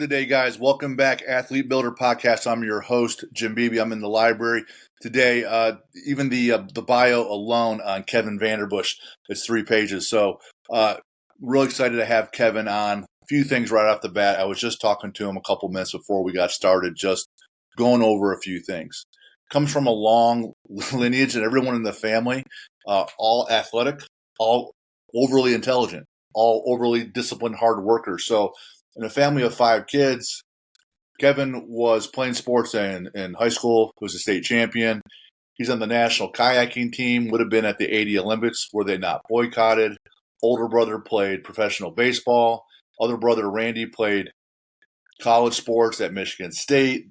today, guys. Welcome back, Athlete Builder Podcast. I'm your host, Jim Beebe. I'm in the library today. Even the bio alone on Kevin Vanderbush is 3 pages. So really excited to have Kevin on. A few things right off the bat. I was just talking to him a couple minutes before we got started, just going over a few things. Comes from a long lineage, and everyone in the family, all athletic, all overly intelligent, all overly disciplined, hard workers. So in a family of 5 kids, Kevin was playing sports in high school, was a state champion. He's on the national kayaking team, would have been at the 80 Olympics were they not boycotted. Older brother played professional baseball. Other brother, Randy, played college sports at Michigan State.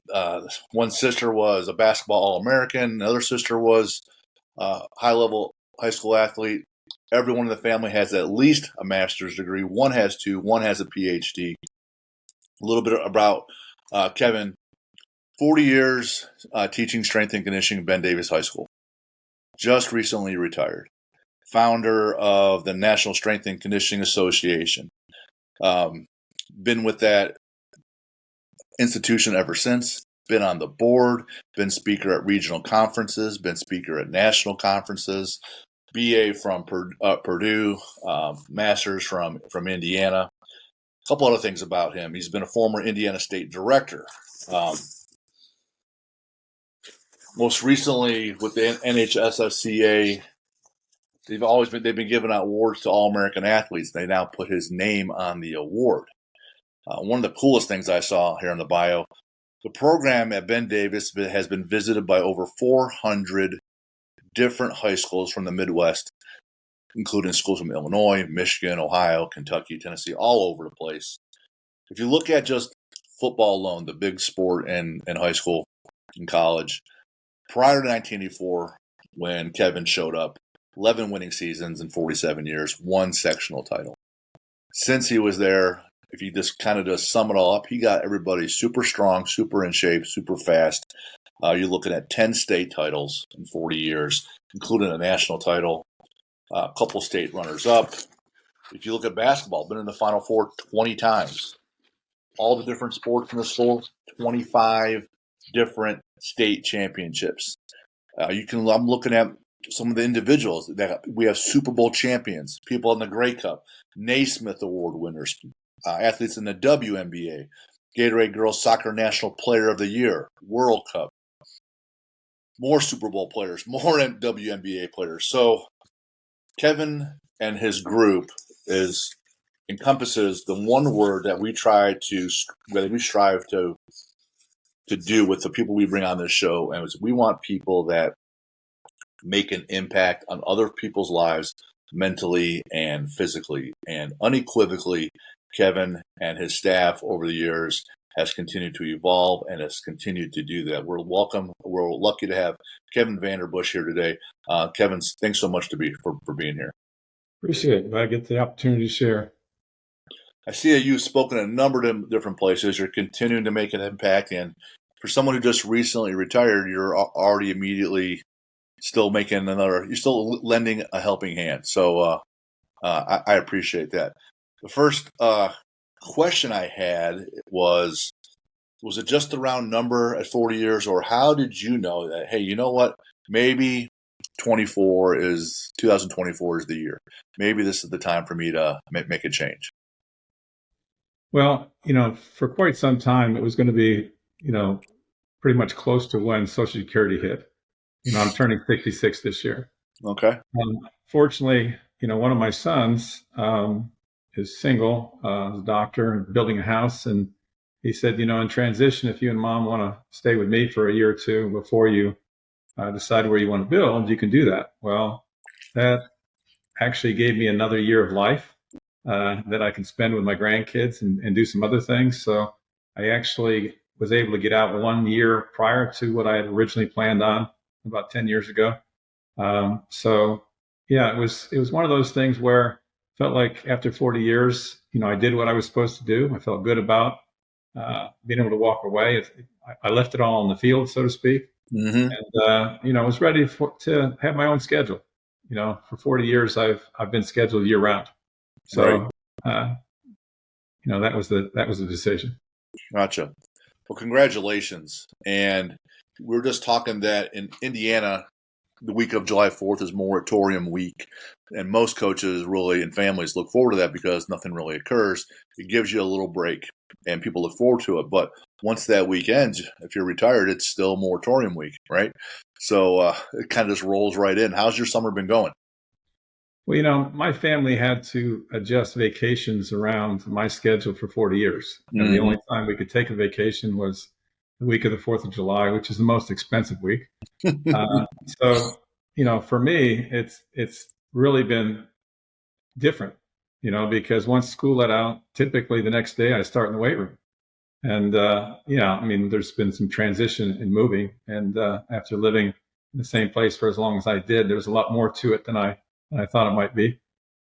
One sister was a basketball All-American. Another sister was a high-level high school athlete. Everyone in the family has at least a master's degree. One has 2. One has a PhD. A little bit about Kevin. 40 years teaching strength and conditioning at Ben Davis High School. Just recently retired. Founder of the National Strength and Conditioning Association. Been with that institution ever since. Been on the board. Been speaker at regional conferences. Been speaker at national conferences. BA from Purdue. Master's from Indiana. A couple other things about him. He's been a former Indiana State director. Most recently with the NHSSCA, they've been giving out awards to All-American athletes. They now put his name on the award. One of the coolest things I saw here in the bio, the program at Ben Davis has been visited by over 400 different high schools from the Midwest, including schools from Illinois, Michigan, Ohio, Kentucky, Tennessee, all over the place. If you look at just football alone, the big sport in high school and college, prior to 1984, when Kevin showed up, 11 winning seasons in 47 years, 1 sectional title. Since he was there, if you just kind of just sum it all up, he got everybody super strong, super in shape, super fast. You're looking at 10 state titles in 40 years, including a national title. A couple state runners-up. If you look at basketball, been in the Final Four 20 times. All the different sports in the school, 25 different state championships. I'm looking at some of the individuals that we have Super Bowl champions, people in the Grey Cup, Naismith Award winners, athletes in the WNBA, Gatorade Girls Soccer National Player of the Year, World Cup, more Super Bowl players, more WNBA players. So Kevin and his group encompasses the one word that we strive to do with the people we bring on this show, and we want people that make an impact on other people's lives mentally and physically. And unequivocally, Kevin and his staff over the years has continued to evolve and has continued to do that. We're lucky to have Kevin Vanderbush here today. Kevin, thanks so much for being here. Appreciate it. I get the opportunity to share. I see that you've spoken in a number of different places. You're continuing to make an impact. And for someone who just recently retired, you're already immediately still you're still lending a helping hand. So I appreciate that. The first question I had was it just a round number at 40 years, or how did you know that, hey, you know what, maybe 2024 is the year. Maybe this is the time for me to make a change. Well, for quite some time, it was going to be, pretty much close to when Social Security hit. I'm turning 66 this year. Okay. Fortunately, one of my sons is single, is a doctor and building a house. And he said, in transition, if you and mom want to stay with me for a year or two before you decide where you want to build, you can do that. Well, that actually gave me another year of life that I can spend with my grandkids and do some other things. So I actually was able to get out 1 year prior to what I had originally planned on about 10 years ago. So yeah, it was one of those things where I felt like after 40 years, I did what I was supposed to do. I felt good about being able to walk away. I left it all on the field, so to speak. Mm-hmm. And, I was ready to have my own schedule. For 40 years, I've been scheduled year round. So, right. that was the decision. Gotcha. Well, congratulations. And we are just talking that in Indiana, the week of July 4th is moratorium week. And most coaches really and families look forward to that because nothing really occurs. It gives you a little break and people look forward to it. But once that week ends, if you're retired, it's still moratorium week, right? So it kind of just rolls right in. How's your summer been going? Well, my family had to adjust vacations around my schedule for 40 years. And the only time we could take a vacation was the week of the 4th of July, which is the most expensive week. So, for me, it's really been different, because once school let out, typically the next day I start in the weight room. And, there's been some transition in moving. And after living in the same place for as long as I did, there's a lot more to it than I thought it might be.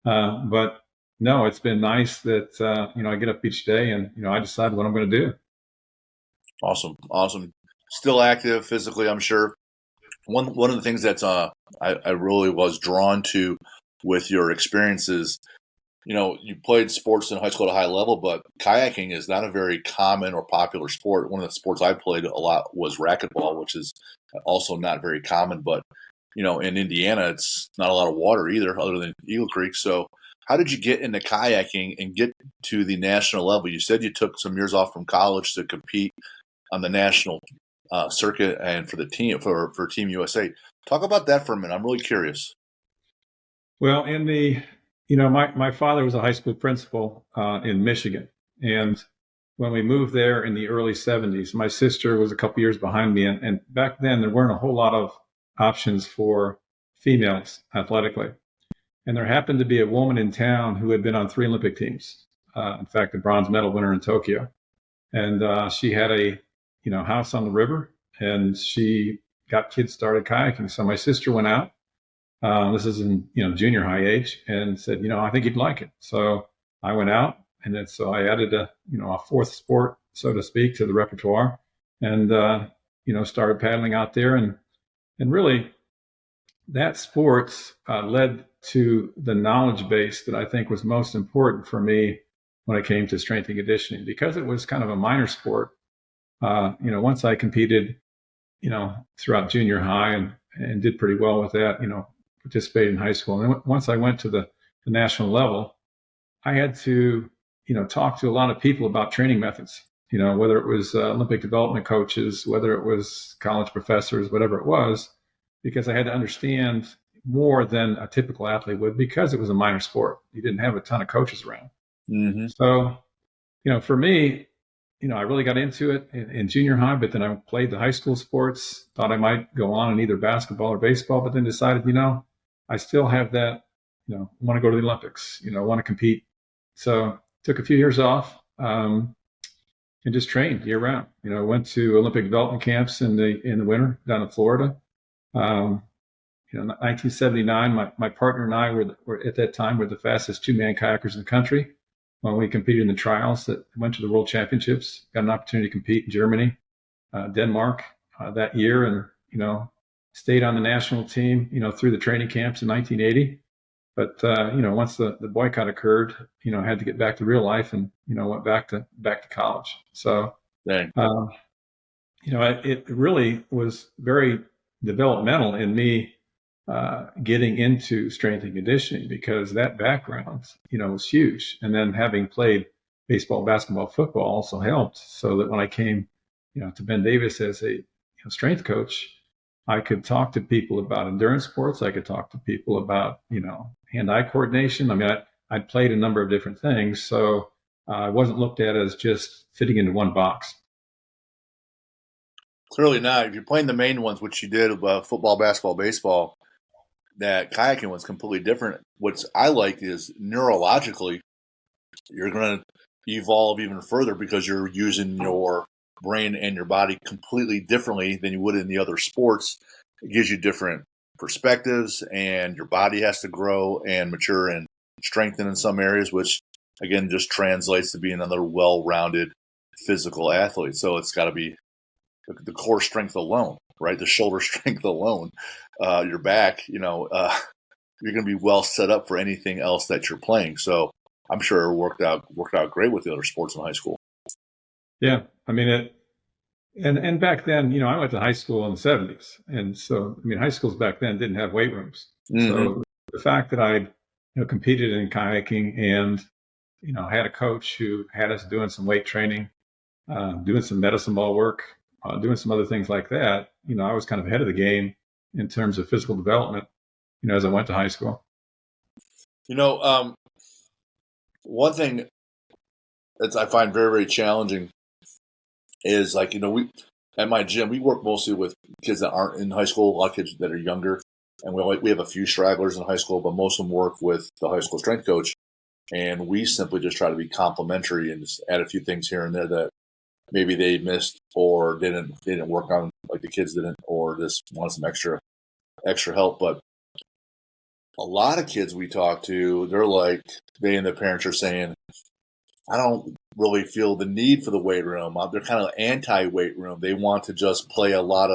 But no, it's been nice that, I get up each day and, I decide what I'm going to do. Awesome. Still active physically, I'm sure. One of the things that's I really was drawn to with your experiences, you played sports in high school at a high level, but kayaking is not a very common or popular sport. One of the sports I played a lot was racquetball, which is also not very common. But, in Indiana, it's not a lot of water either, other than Eagle Creek. So how did you get into kayaking and get to the national level? You said you took some years off from college to compete on the national circuit and for the team, for Team USA. Talk about that for a minute. I'm really curious. Well, my father was a high school principal in Michigan. And when we moved there in the early 70s, my sister was a couple years behind me. And back then, there weren't a whole lot of options for females athletically. And there happened to be a woman in town who had been on 3 Olympic teams. In fact, a bronze medal winner in Tokyo. And she had a house on the river, and she got kids started kayaking. So my sister went out. This is in junior high age, and said, I think you'd like it. So I went out, and then so I added a 4th sport, so to speak, to the repertoire, and started paddling out there, and really that sport led to the knowledge base that I think was most important for me when it came to strength and conditioning, because it was kind of a minor sport. Once I competed, throughout junior high and did pretty well with that, participated in high school. And then once I went to the national level, I had to, talk to a lot of people about training methods, whether it was Olympic development coaches, whether it was college professors, whatever it was, because I had to understand more than a typical athlete would, because it was a minor sport. You didn't have a ton of coaches around. Mm-hmm. So, for me, I really got into it in junior high, but then I played the high school sports, thought I might go on in either basketball or baseball, but then decided, I still have that, want to go to the Olympics, want to compete. So took a few years off and just trained year round. Went to Olympic development camps in the winter down in Florida. 1979, my partner and I were at that time, were the fastest 2-man kayakers in the country. When we competed in the trials that went to the World Championships, got an opportunity to compete in Germany, Denmark that year, and stayed on the national team, through the training camps in 1980. But once the boycott occurred, had to get back to real life, and went back to college. So, it really was very developmental in me getting into strength and conditioning, because that background, was huge. And then having played baseball, basketball, football also helped, so that when I came, to Ben Davis as a strength coach, I could talk to people about endurance sports. I could talk to people about, hand-eye coordination. I mean, I'd played a number of different things, so I wasn't looked at as just fitting into one box. Clearly not. If you're playing the main ones, which you did, football, basketball, baseball, that kayaking was completely different. What I like is neurologically, you're going to evolve even further, because you're using your brain and your body completely differently than you would in the other sports. It gives you different perspectives, and your body has to grow and mature and strengthen in some areas, which again just translates to being another well-rounded physical athlete. So it's got to be the core strength alone, right? The shoulder strength alone, your back, you're going to be well set up for anything else that you're playing. So I'm sure it worked out great with the other sports in high school. Yeah. I mean, and back then, I went to high school in the 70s. And so, high schools back then didn't have weight rooms. Mm-hmm. So the fact that I, competed in kayaking and, had a coach who had us doing some weight training, doing some medicine ball work, doing some other things like that, I was kind of ahead of the game in terms of physical development, as I went to high school. One thing that I find very, very challenging is we at my gym, we work mostly with kids that aren't in high school, a lot of kids that are younger, and we have a few stragglers in high school, but most of them work with the high school strength coach, and we simply just try to be complimentary and just add a few things here and there that maybe they missed or didn't work on, like the kids didn't, or just wanted some extra help. But a lot of kids we talk to, they and their parents are saying, I don't really feel the need for the weight room. They're kind of anti-weight room. They want to just play a lot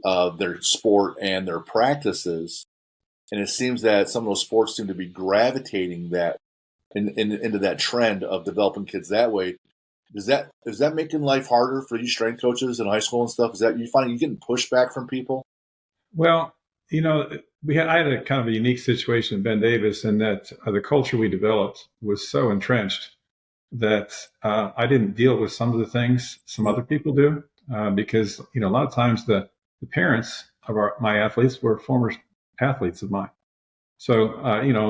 of their sport and their practices. And it seems that some of those sports seem to be gravitating that into that trend of developing kids that way. Is that making life harder for you strength coaches in high school and stuff? Is that you finding you getting pushback from people? Well, I had a kind of a unique situation in Ben Davis in that the culture we developed was so entrenched that I didn't deal with some of the things some other people do because a lot of times the parents of my athletes were former athletes of mine. So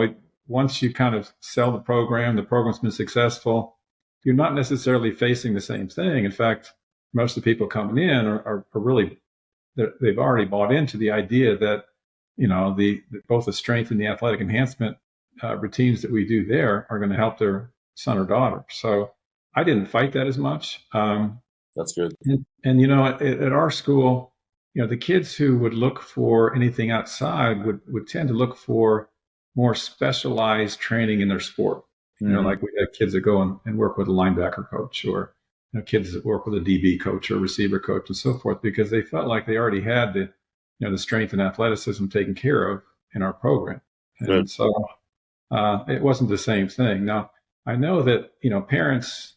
once you kind of sell the program's been successful. You're not necessarily facing the same thing. In fact, most of the people coming in are really they've already bought into the idea that both the strength and the athletic enhancement routines that we do there are going to help their son or daughter. So I didn't fight that as much. That's good. And at our school, the kids who would look for anything outside would tend to look for more specialized training in their sport. Like we have kids that go and work with a linebacker coach, or kids that work with a DB coach or receiver coach and so forth, because they felt like they already had the strength and athleticism taken care of in our program. Good. And so it wasn't the same thing. Now, I know that, parents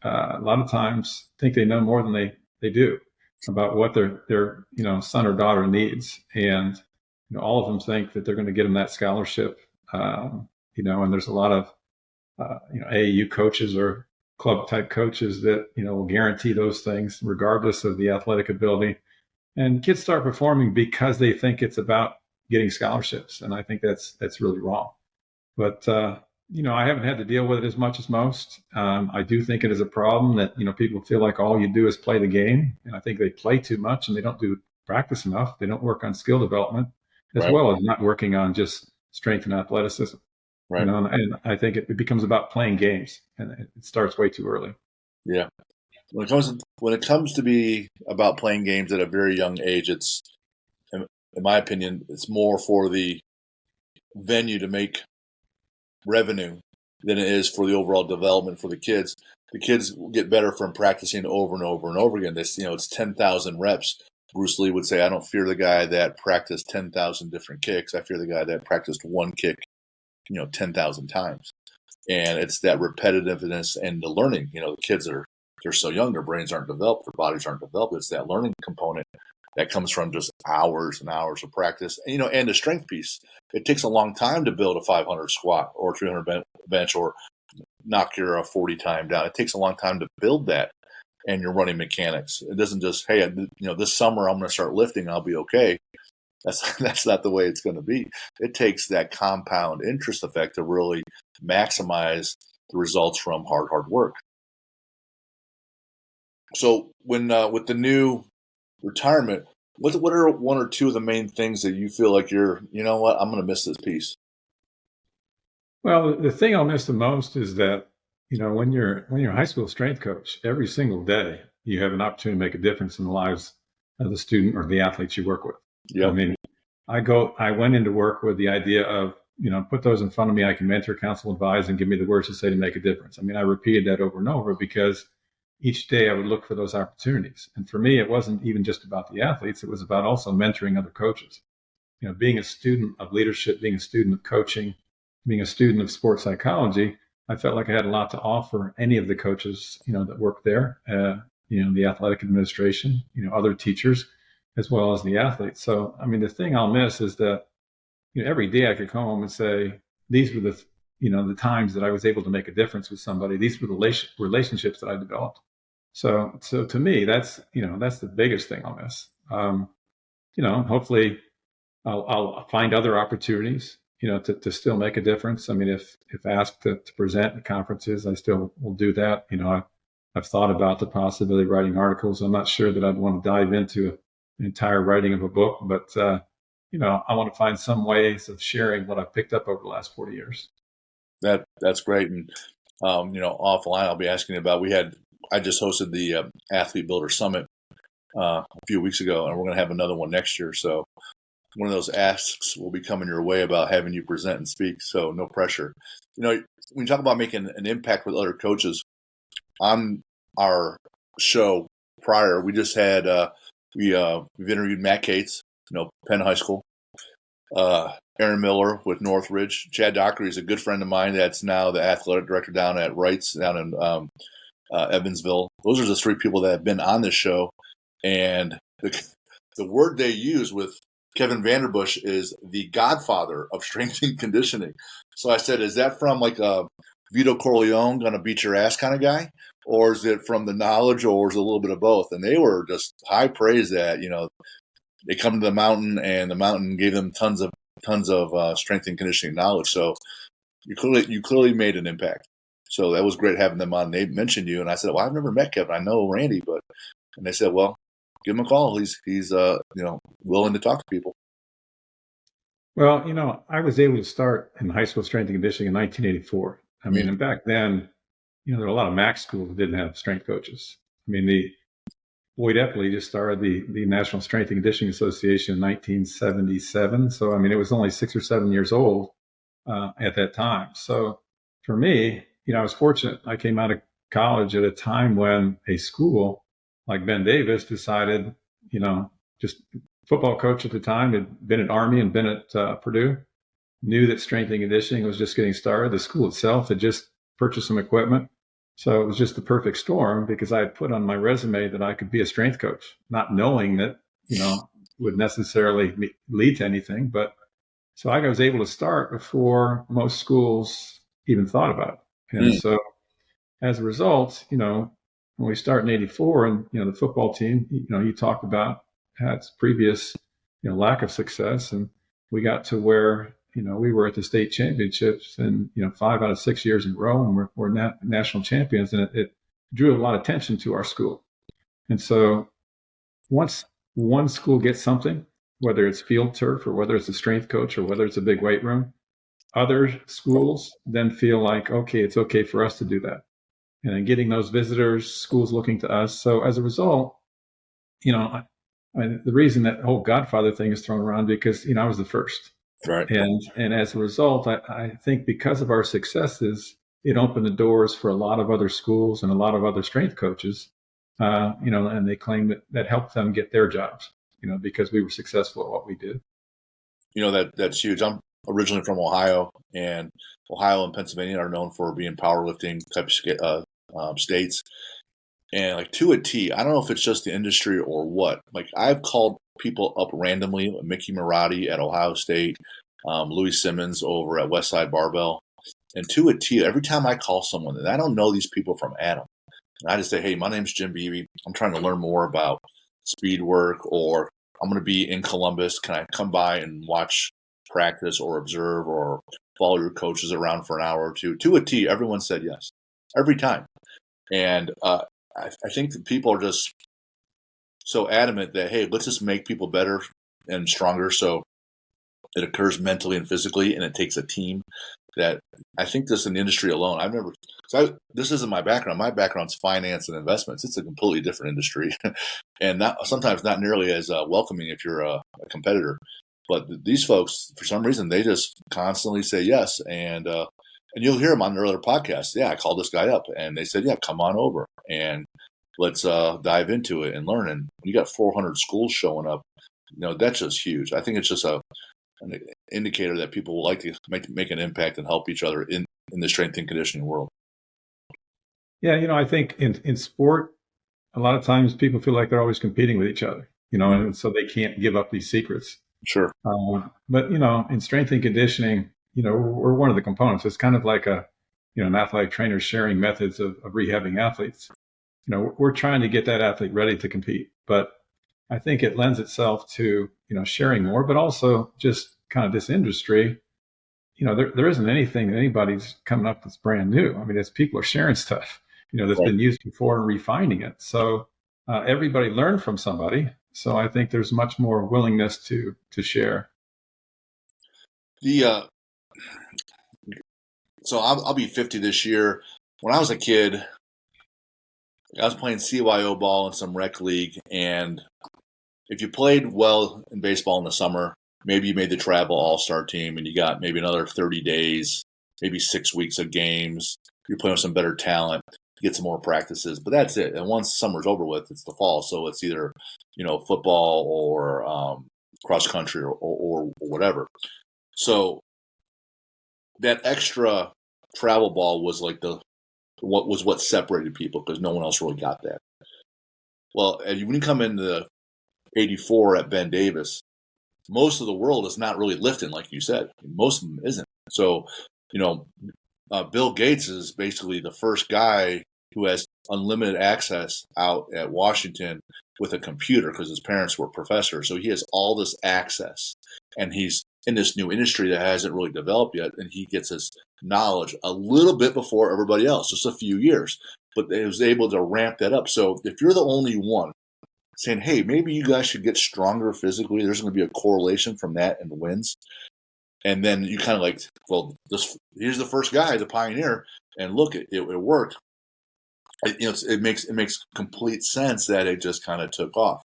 a lot of times think they know more than they do about what their son or daughter needs. And, all of them think that they're going to get them that scholarship, and there's a lot of AAU coaches or club type coaches that will guarantee those things regardless of the athletic ability, and kids start performing because they think it's about getting scholarships, and I think that's really wrong. But I haven't had to deal with it as much as most. I do think it is a problem that people feel like all you do is play the game, and I think they play too much and they don't do practice enough. They don't work on skill development as well as not working on just strength and athleticism. Right. And I think it becomes about playing games, and it starts way too early. Yeah. When it comes to be about playing games at a very young age, it's, in my opinion, it's more for the venue to make revenue than it is for the overall development for the kids. The kids get better from practicing over and over and over again. It's 10,000 reps. Bruce Lee would say, I don't fear the guy that practiced 10,000 different kicks. I fear the guy that practiced one kick 10,000 times. And it's that repetitiveness and the learning. The kids they're so young, their brains aren't developed, their bodies aren't developed. It's that learning component that comes from just hours and hours of practice. And the strength piece. It takes a long time to build a 500 squat or 300 bench or knock your 40 time down. It takes a long time to build that and your running mechanics. It doesn't just, hey, this summer I'm going to start lifting, I'll be okay. That's not the way it's going to be. It takes that compound interest effect to really maximize the results from hard work. So when with the new retirement, what are one or two of the main things that you feel like I'm going to miss this piece? Well, the thing I'll miss the most is that when you're a high school strength coach, every single day you have an opportunity to make a difference in the lives of the student or the athletes you work with. Yep. I went into work with the idea of, put those in front of me. I can mentor, counsel, advise, and give me the words to say to make a difference. I repeated that over and over because each day I would look for those opportunities. And for me, it wasn't even just about the athletes. It was about also mentoring other coaches. Being a student of leadership, being a student of coaching, being a student of sports psychology, I felt like I had a lot to offer any of the coaches, that worked there, the athletic administration, other teachers, as well as the athletes. So, I mean, the thing I'll miss is that, every day I could come home and say, these were the times that I was able to make a difference with somebody. These were the relationships that I developed. So to me, that's the biggest thing I'll miss. Hopefully I'll find other opportunities, to still make a difference. I mean, if asked to present at conferences, I still will do that. I've thought about the possibility of writing articles. I'm not sure that I'd want to dive into an entire writing of a book, but I want to find some ways of sharing what I've picked up over the last 40 years. That's great. And offline, I'll be asking about. I just hosted the Athlete Builder Summit a few weeks ago, and we're going to have another one next year. So one of those asks will be coming your way about having you present and speak. So no pressure. When you talk about making an impact with other coaches, on our show prior, we just had we've interviewed Matt Cates, Penn High School, Aaron Miller with Northridge. Chad Dockery is a good friend of mine that's now the athletic director down at Wrights down in Evansville. Those are the three people that have been on this show, and the word they use with Kevin Vanderbush is the godfather of strength and conditioning. So I said, is that from like a Vito Corleone, gonna beat your ass kind of guy, or is it from the knowledge, or is it a little bit of both? And they were just high praise that they come to the mountain, and the mountain gave them tons of strength and conditioning knowledge. So you clearly made an impact. So that was great having them on. They mentioned you, and I said, well, I've never met Kevin. I know Randy, and they said, well, give him a call. He's willing to talk to people. Well, I was able to start in high school strength and conditioning in 1984. I mean, and back then, there were a lot of MAC schools that didn't have strength coaches. I mean, Boyd Epley just started the National Strength and Conditioning Association in 1977. So, I mean, it was only 6 or 7 years old at that time. So for me, I was fortunate. I came out of college at a time when a school like Ben Davis decided, just football coach at the time, had been at Army and been at Purdue, knew that strength and conditioning was just getting started. The school itself had just purchased some equipment. So it was just the perfect storm, because I had put on my resume that I could be a strength coach, not knowing that, would necessarily lead to anything. But so I was able to start before most schools even thought about it. And so as a result, when we start in 84 and, the football team, you talked about had previous, lack of success. And we got to where, we were at the state championships, and 5 out of 6 years in a row, and we're national champions, and it drew a lot of attention to our school. And so once one school gets something, whether it's field turf or whether it's a strength coach or whether it's a big weight room, other schools then feel like, okay, it's okay for us to do that. And then getting those visitors, schools looking to us. So as a result, the reason that whole Godfather thing is thrown around, because I was the first. Right. And as a result, I think because of our successes, it opened the doors for a lot of other schools and a lot of other strength coaches, and they claim that helped them get their jobs, because we were successful at what we did. That's huge. I'm originally from Ohio, and Ohio and Pennsylvania are known for being powerlifting type of states. And like to a T, I don't know if it's just the industry or what. Like I've called people up randomly, Mickey Marotti at Ohio State, Louis Simmons over at Westside Barbell. And to a T, every time I call someone, and I don't know these people from Adam, and I just say, hey, my name's Jim Beebe. I'm trying to learn more about speed work, or I'm going to be in Columbus. Can I come by and watch practice or observe or follow your coaches around for an hour or two? To a T, everyone said yes, every time. And I think that people are just so adamant that, hey, let's just make people better and stronger, so it occurs mentally and physically, and it takes a team. That I think this in the industry alone, this isn't my background. My background's finance and investments. It's a completely different industry, and sometimes not nearly as welcoming if you're a competitor. But these folks, for some reason, they just constantly say yes, and you'll hear them on their other podcasts. Yeah, I called this guy up, and they said, yeah, come on over, and let's dive into it and learn. And you got 400 schools showing up. That's just huge. I think it's just an indicator that people would like to make an impact and help each other in the strength and conditioning world. Yeah, I think in sport, a lot of times people feel like they're always competing with each other, and so they can't give up these secrets. Sure. But in strength and conditioning, we're one of the components. It's kind of like an athletic trainer sharing methods of rehabbing athletes. We're trying to get that athlete ready to compete, but I think it lends itself to, sharing more, but also just kind of this industry. There isn't anything that anybody's coming up that's brand new. I mean, it's people are sharing stuff, that's been used before and refining it. So everybody learned from somebody. So I think there's much more willingness to share. So I'll be 50 this year. When I was a kid, I was playing CYO ball in some rec league, and if you played well in baseball in the summer, maybe you made the travel all-star team and you got maybe another 30 days, maybe 6 weeks of games. You're playing with some better talent, get some more practices, but that's it. And once summer's over with, it's the fall. So it's either, football or cross country or whatever. So that extra travel ball was like what separated people, because no one else really got that. Well, when you come into 84 at Ben Davis, most of the world is not really lifting, like you said. Most of them isn't. So, Bill Gates is basically the first guy who has unlimited access out at Washington with a computer, because his parents were professors. So he has all this access, and he's in this new industry that hasn't really developed yet, and he gets his knowledge a little bit before everybody else, just a few years. But he was able to ramp that up. So if you're the only one saying, hey, maybe you guys should get stronger physically, there's going to be a correlation from that and wins. And then you kind of like, well, here's the first guy, the pioneer, and look, it worked. It makes complete sense that it just kind of took off.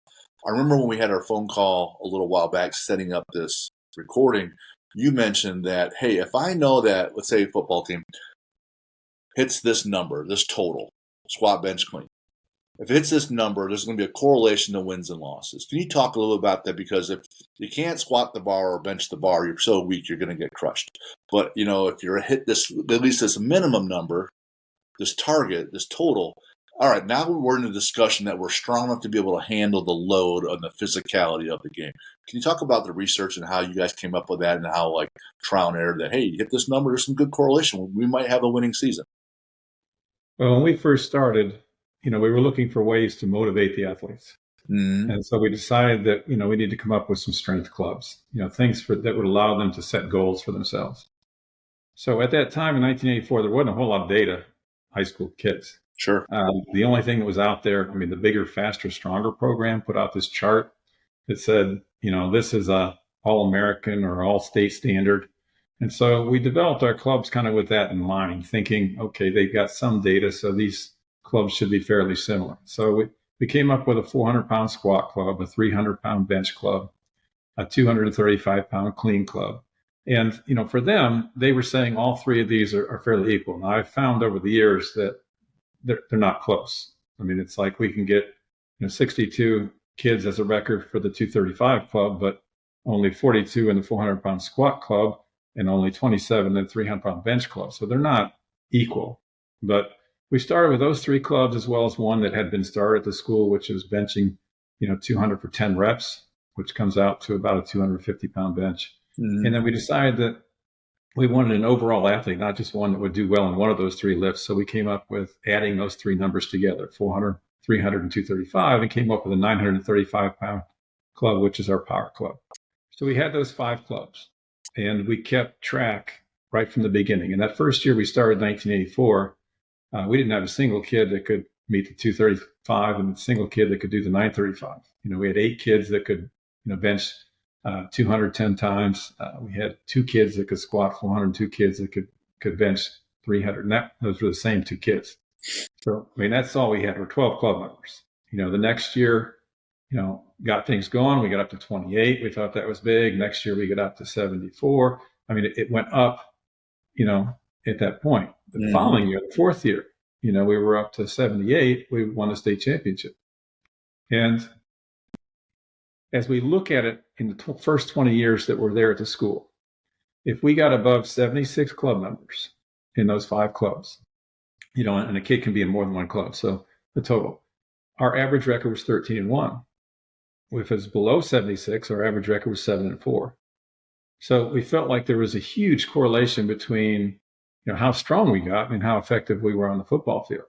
I remember when we had our phone call a little while back setting up this recording, you mentioned that, hey, if I know that, let's say a football team hits this number, this total, squat, bench, clean. If it hits this number, there's going to be a correlation to wins and losses. Can you talk a little about that? Because if you can't squat the bar or bench the bar, you're so weak, you're going to get crushed. But, if you're hit this, at least this minimum number, this target, this total, all right, now we're in a discussion that we're strong enough to be able to handle the load and the physicality of the game. Can you talk about the research and how you guys came up with that, and how, like, trial and error that, hey, you hit this number, there's some good correlation. We might have a winning season. Well, when we first started, we were looking for ways to motivate the athletes. Mm-hmm. And so we decided that, we need to come up with some strength clubs, things that would allow them to set goals for themselves. So at that time in 1984, there wasn't a whole lot of data, high school kids. Sure. The only thing that was out there, the Bigger, Faster, Stronger program put out this chart that said, this is a all-American or all-state standard. And so we developed our clubs kind of with that in mind, thinking, okay, they've got some data, so these clubs should be fairly similar. So we came up with a 400-pound squat club, a 300-pound bench club, a 235-pound clean club. And, for them, they were saying all three of these are fairly equal. Now, I've found over the years that they're not close. It's like we can get 62 kids as a record for the 235 club, but only 42 in the 400-pound squat club and only 27 in the 300-pound bench club. So they're not equal. But we started with those three clubs, as well as one that had been started at the school, which is benching, 200 for 10 reps, which comes out to about a 250-pound bench. Mm-hmm. And then we decided that we wanted an overall athlete, not just one that would do well in one of those three lifts. So we came up with adding those three numbers together, 400, 300, and 235, and came up with a 935-pound club, which is our power club. So we had those 5 clubs, and we kept track right from the beginning. And that first year we started in 1984, we didn't have a single kid that could meet the 235 and a single kid that could do the 935. We had 8 kids that could bench 210 times. We had 2 kids that could squat 400, 2 kids that could bench 300. And those were the same 2 kids. So, that's all we had, were 12 club members. The next year, got things going. We got up to 28. We thought that was big. Next year, we got up to 74. It went up, at that point. The following year, the 4th year, we were up to 78. We won a state championship. And as we look at it in the first 20 years that we're there at the school, if we got above 76 club members in those 5 clubs. And a kid can be in more than one club. So the total. Our average record was 13-1. If it's below 76, our average record was 7-4. So we felt like there was a huge correlation between, how strong we got and how effective we were on the football field.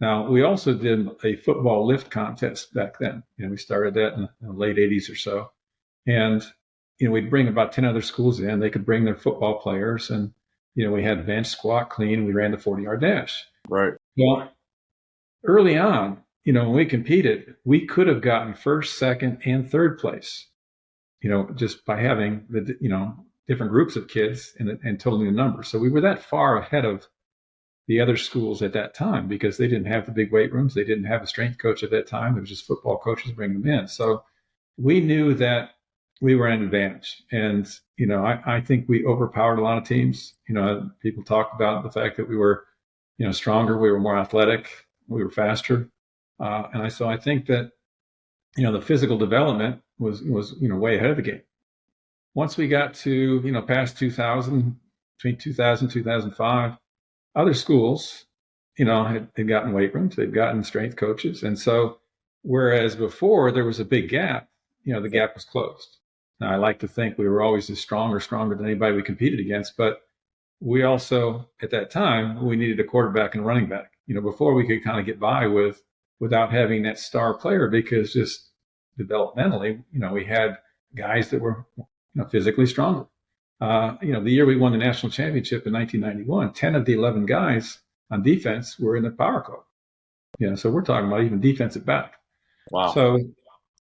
Now, we also did a football lift contest back then. We started that in the late 80s or so. And, we'd bring about 10 other schools in. They could bring their football players. And, we had bench, squat, clean. We ran the 40-yard dash. Right. Well, early on, when we competed, we could have gotten first, second, and third place, just by having the, different groups of kids and totaling the numbers. So we were that far ahead of the other schools at that time because they didn't have the big weight rooms. They didn't have a strength coach at that time. It was just football coaches bringing them in. So we knew that we were at an advantage. And, I think we overpowered a lot of teams. People talk about the fact that we were, stronger, we were more athletic, we were faster. So I think that, the physical development was way ahead of the game. Once we got to, past 2000, between 2000 and 2005, other schools, had gotten weight rooms, they'd gotten strength coaches. And so, whereas before there was a big gap, the gap was closed. Now, I like to think we were always as strong or stronger than anybody we competed against, but we also, at that time, we needed a quarterback and running back. Before we could kind of get by without having that star player because just developmentally, we had guys that were physically stronger. The year we won the national championship in 1991, 10 of the 11 guys on defense were in the power club. So we're talking about even defensive back. Wow. So,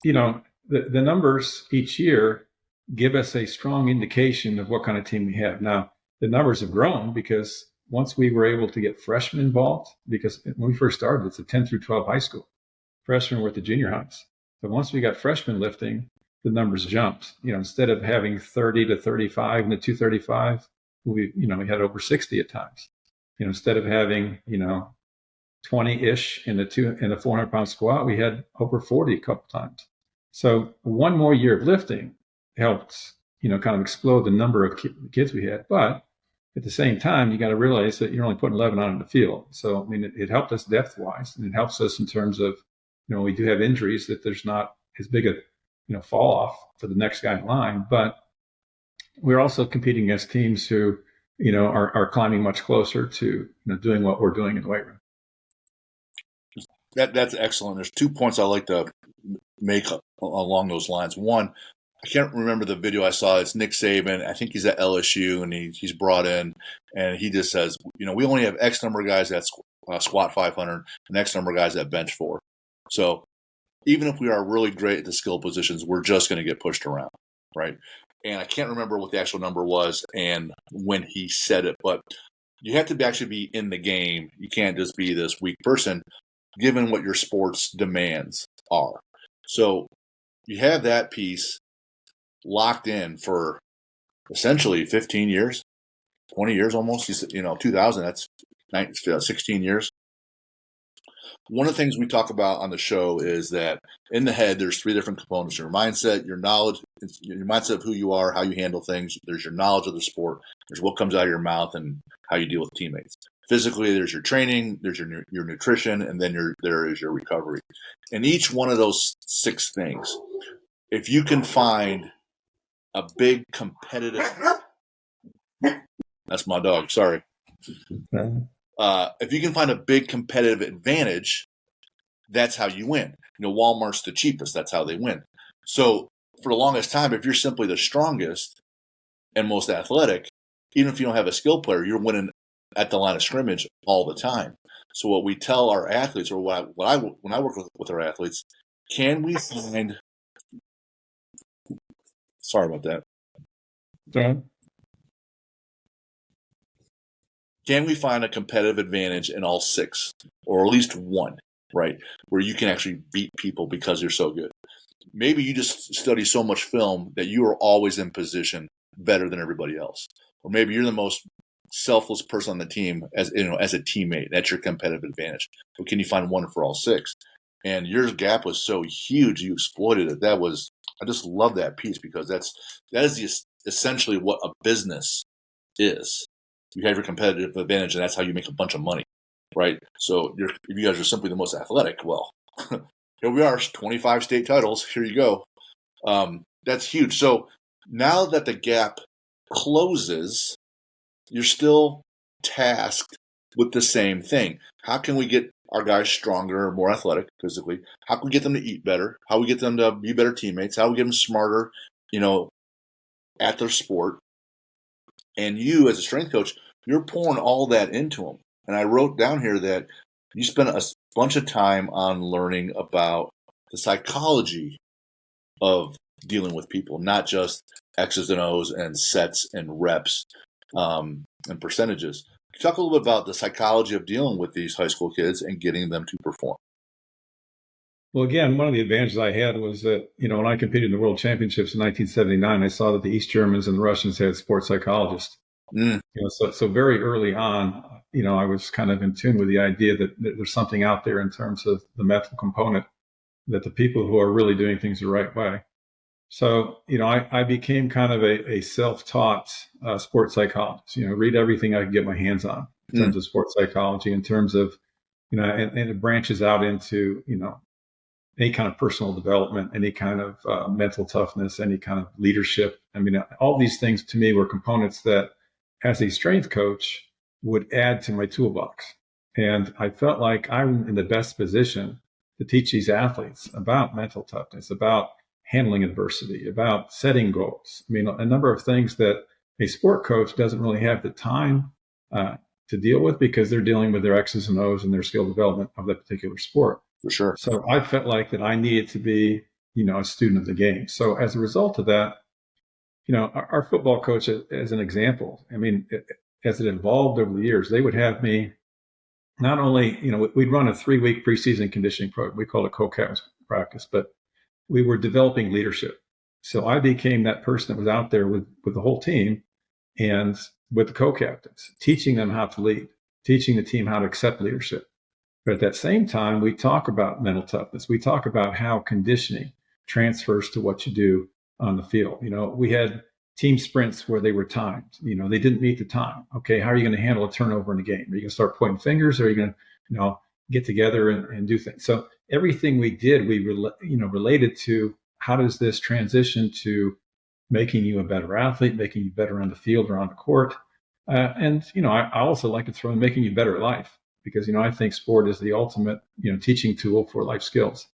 the numbers each year give us a strong indication of what kind of team we have. Now, the numbers have grown because once we were able to get freshmen involved, because when we first started, it's a 10 through 12 high school. Freshmen were at the junior highs. So once we got freshmen lifting, the numbers jumped. Instead of having 30 to 35 in the 235, we had over 60 at times. Instead of having 20-ish in the 400-pound squat, we had over 40 a couple times. So one more year of lifting helped kind of explode the number of kids we had. But at the same time, you got to realize that you're only putting 11 on in the field. So it helped us depth wise, and it helps us in terms of we do have injuries that there's not as big a fall off for the next guy in line, but we're also competing against teams who, are climbing much closer to doing what we're doing in the weight room. That's excellent. There's 2 points I like to make along those lines. One, I can't remember the video I saw. It's Nick Saban. I think he's at LSU, and he's brought in, and he just says, we only have X number of guys that squat 500 and X number of guys that bench 4. So even if we are really great at the skill positions, we're just going to get pushed around, right? And I can't remember what the actual number was and when he said it, but you have to actually be in the game. You can't just be this weak person, given what your sport's demands are. So you have that piece locked in for essentially 15 years, 20 years almost. 2000, that's 16 years. One of the things we talk about on the show is that in the head, there's 3 different components: your mindset, your knowledge, your mindset of who you are, how you handle things. There's your knowledge of the sport. There's what comes out of your mouth and how you deal with teammates. Physically, there's your training, there's your nutrition, and then there is your recovery. And each one of those 6 things, if you can find a big competitive – that's my dog, sorry. If you can find a big competitive advantage, that's how you win. Walmart's the cheapest. That's how they win. So for the longest time, if you're simply the strongest and most athletic, even if you don't have a skill player, you're winning at the line of scrimmage all the time. So what we tell our athletes, or when I work with our athletes, can we find – sorry about that. Okay. Can we find a competitive advantage in all 6, or at least one, right, where you can actually beat people because you're so good? Maybe you just study so much film that you are always in position better than everybody else. Or maybe you're the most selfless person on the team as a teammate. That's your competitive advantage. But can you find one for all 6? And your gap was so huge, you exploited it. I just love that piece because that is essentially what a business is. you have your competitive advantage, and that's how you make a bunch of money, right? So if you guys are simply the most athletic, well, here we are, 25 state titles. Here you go. That's huge. So now that the gap closes, you're still tasked with the same thing. How can we get our guys stronger, more athletic physically? How can we get them to eat better? How we get them to be better teammates? How we get them smarter, at their sport? And you, as a strength coach, you're pouring all that into them. And I wrote down here that you spent a bunch of time on learning about the psychology of dealing with people, not just X's and O's and sets and reps and percentages. Talk a little bit about the psychology of dealing with these high school kids and getting them to perform. Well, again, one of the advantages I had was that, when I competed in the World Championships in 1979, I saw that the East Germans and the Russians had sports psychologists. So very early on, I was kind of in tune with the idea that there's something out there in terms of the mental component, that the people who are really doing things the right way. So, I became kind of a self-taught sports psychologist, read everything I could get my hands on in terms of sports psychology, in terms of, and it branches out into, any kind of personal development, any kind of mental toughness, any kind of leadership. I mean, all these things to me were components that, as a strength coach, would add to my toolbox. And I felt like I'm in the best position to teach these athletes about mental toughness, about handling adversity, about setting goals. I mean, a number of things that a sport coach doesn't really have the time to deal with, because they're dealing with their X's and O's and their skill development of that particular sport. For sure. So I felt like that I needed to be, a student of the game. So as a result of that, our football coach, as an example, I mean, as it evolved over the years, they would have me not only, we'd run a 3-week preseason conditioning program. We call it co-captain's practice, but we were developing leadership. So I became that person that was out there with the whole team and with the co-captains, teaching them how to lead, teaching the team how to accept leadership. But at that same time, we talk about mental toughness. We talk about how conditioning transfers to what you do on the field. We had team sprints where they were timed. They didn't meet the time. Okay, how are you going to handle a turnover in a game? Are you going to start pointing fingers, or are you going to, get together and do things? So everything we did, we related to how does this transition to making you a better athlete, making you better on the field or on the court. And I also like to throw in making you better at life, because, I think sport is the ultimate, teaching tool for life skills.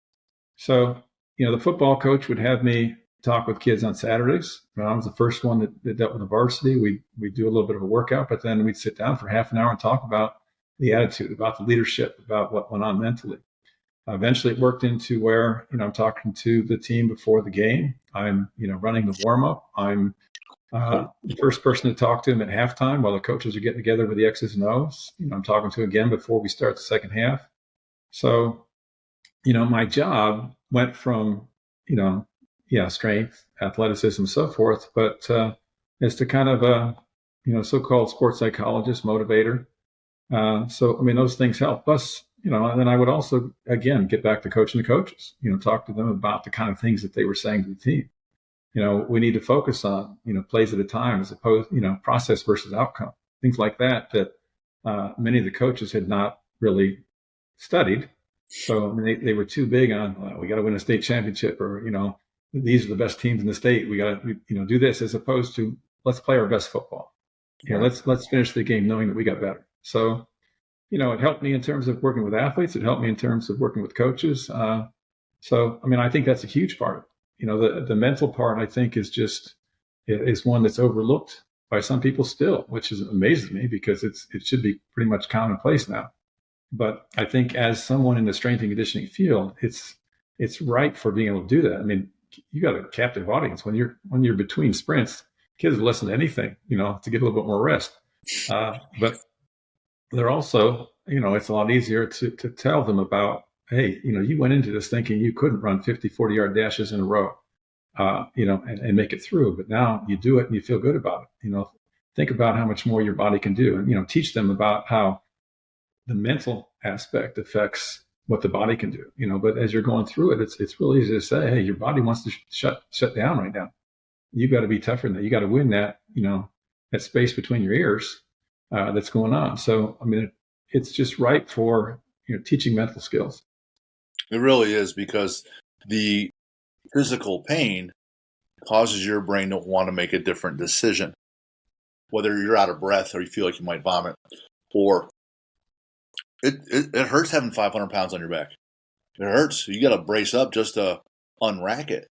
So, the football coach would have me talk with kids on Saturdays. I was the first one that dealt with the varsity. We'd do a little bit of a workout, but then we'd sit down for half an hour and talk about the attitude, about the leadership, about what went on mentally. Eventually it worked into where, I'm talking to the team before the game. I'm, running the warm up. I'm the first person to talk to them at halftime while the coaches are getting together with the X's and O's. I'm talking to again before we start the second half. So, my job went from, strength, athleticism, so forth, but as to kind of a, so-called sports psychologist, motivator. So, those things help us, and then I would also, again, get back to coaching the coaches, talk to them about the kind of things that they were saying to the team. We need to focus on, plays at a time as opposed, process versus outcome, things like that many of the coaches had not really studied. So, they were too big on, we got to win a state championship, or, these are the best teams in the state. We got to, do this, as opposed to, let's play our best football. Let's finish the game knowing that we got better. So, it helped me in terms of working with athletes. It helped me in terms of working with coaches. So, I think that's a huge part of it. The mental part, I think, is one that's overlooked by some people still, which amazes me, because it should be pretty much commonplace now. But I think as someone in the strength and conditioning field, it's ripe for being able to do that. You got a captive audience when you're between sprints. Kids will listen to anything, to get a little bit more rest. But they're also, it's a lot easier to tell them about, hey, you went into this thinking you couldn't run 50, 40-yard dashes in a row, and make it through. But now you do it and you feel good about it. Think about how much more your body can do, and, teach them about how the mental aspect affects what the body can do, but as you're going through it, it's really easy to say, hey, your body wants to shut down right now. You got to be tougher than that. You got to win that, that space between your ears. that's going on. So, I mean, it's just right for teaching mental skills. It really is, because the physical pain causes your brain to want to make a different decision. Whether you're out of breath or you feel like you might vomit, or it hurts having 500 pounds on your back. It hurts. You got to brace up just to unrack it,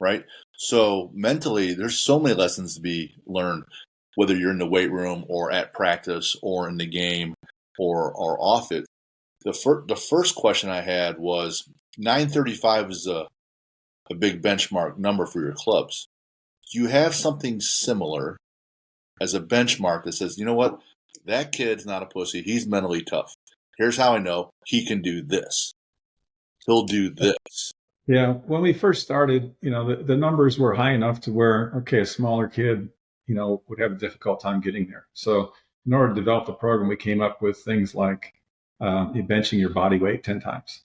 right? So mentally, there's so many lessons to be learned, whether you're in the weight room or at practice or in the game or off it. The first question I had was 935 is a big benchmark number for your clubs. Do you have something similar as a benchmark that says, you know what, that kid's not a pussy. He's mentally tough. Here's how I know he can do this. He'll do this. Yeah. When we first started, the numbers were high enough to where, okay, a smaller kid, would have a difficult time getting there. So in order to develop the program, we came up with things like benching your body weight 10 times,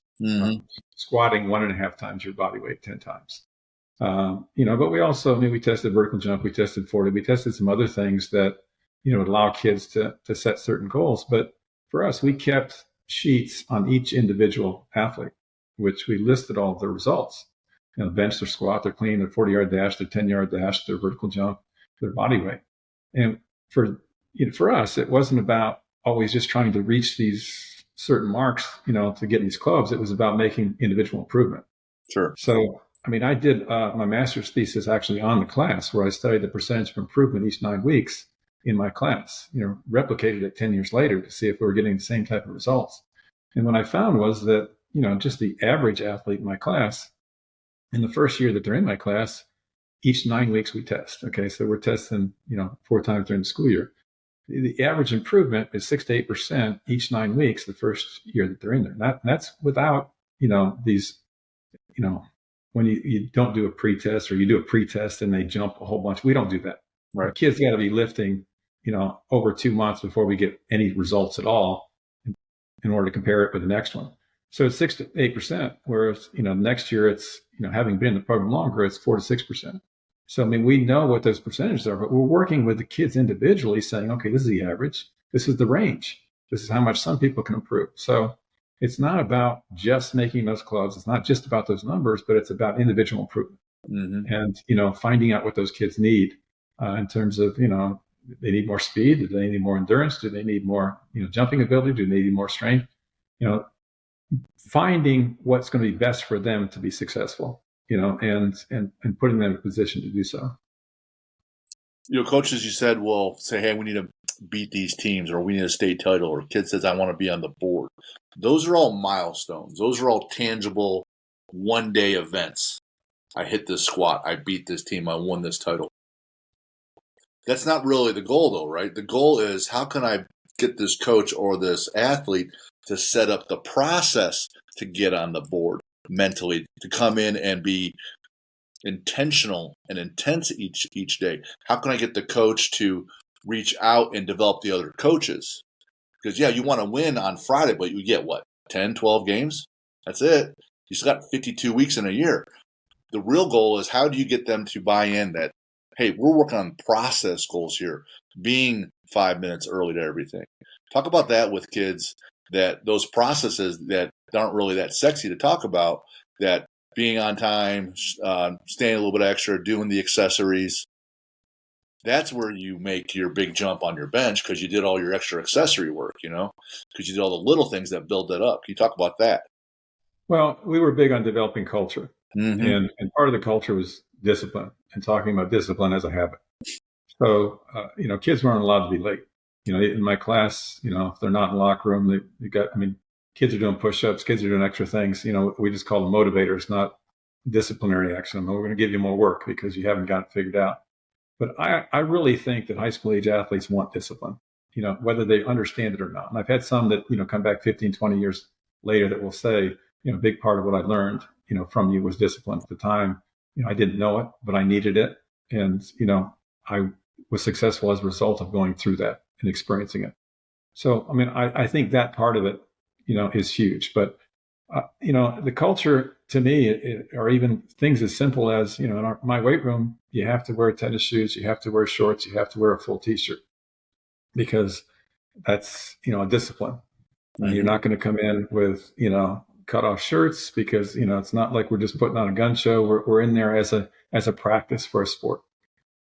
squatting 1.5 times your body weight 10 times. But we also, we tested vertical jump, we tested 40, we tested some other things that, would allow kids to set certain goals. But for us, we kept sheets on each individual athlete, which we listed all the results. Bench, their squat, their clean, their 40-yard dash, their 10-yard dash, their vertical jump, their body weight. And for us, it wasn't about always just trying to reach these certain marks, to get in these clubs. It was about making individual improvement. Sure. So, I did my master's thesis actually on the class, where I studied the percentage of improvement each 9 weeks in my class, replicated it 10 years later to see if we were getting the same type of results. And what I found was that, just the average athlete in my class, in the first year that they're in my class, each 9 weeks we test. Okay. So we're testing, 4 times during the school year. The average improvement is 6 to 8% each 9 weeks, the first year that they're in there. That's without, these, when you don't do a pre-test, or you do a pre-test and they jump a whole bunch. We don't do that. Right. The kids got to be lifting, over 2 months before we get any results at all in order to compare it with the next one. So it's 6 to 8%, whereas, next year it's, having been in the program longer, it's 4 to 6%. So, we know what those percentages are, but we're working with the kids individually saying, okay, this is the average. This is the range. This is how much some people can improve. So it's not about just making those clubs. It's not just about those numbers, but it's about individual improvement. And, finding out what those kids need in terms of, they need more speed. Do they need more endurance? Do they need more, jumping ability? Do they need more strength? Finding what's going to be best for them to be successful, and putting them in a position to do so. Coaches, you said, will say, hey, we need to beat these teams, or we need a state title, or kid says, I want to be on the board. Those are all milestones. Those are all tangible one-day events. I hit this squat. I beat this team. I won this title. That's not really the goal, though, right? The goal is, how can I get this coach or this athlete to set up the process to get on the board mentally, to come in and be intentional and intense each day? How can I get the coach to reach out and develop the other coaches? Because, you want to win on Friday, but you get what, 10, 12 games? That's it. You still got 52 weeks in a year. The real goal is, how do you get them to buy in that, hey, we're working on process goals here, being 5 minutes early to everything. Talk about that with kids, that those processes that aren't really that sexy to talk about, that being on time, staying a little bit extra, doing the accessories. That's where you make your big jump on your bench, because you did all your extra accessory work, because you did all the little things that build that up. Can you talk about that? Well, we were big on developing culture. And part of the culture was discipline, and talking about discipline as a habit. So, kids weren't allowed to be late. In my class, if they're not in the locker room, kids are doing push-ups, kids are doing extra things. We just call them motivators, not disciplinary action. We're going to give you more work because you haven't got it figured out. But I really think that high school age athletes want discipline, whether they understand it or not. And I've had some that, come back 15, 20 years later that will say, a big part of what I learned, from you was discipline. At the time, I didn't know it, but I needed it. And, I was successful as a result of going through that and experiencing it. So, I think that part of it, is huge. But, the culture to me, or even things as simple as, in my weight room, you have to wear tennis shoes, you have to wear shorts, you have to wear a full t-shirt, because That's, a discipline. Mm-hmm. You're not going to come in with, cut off shirts because, it's not like we're just putting on a gun show. We're in there as a practice for a sport.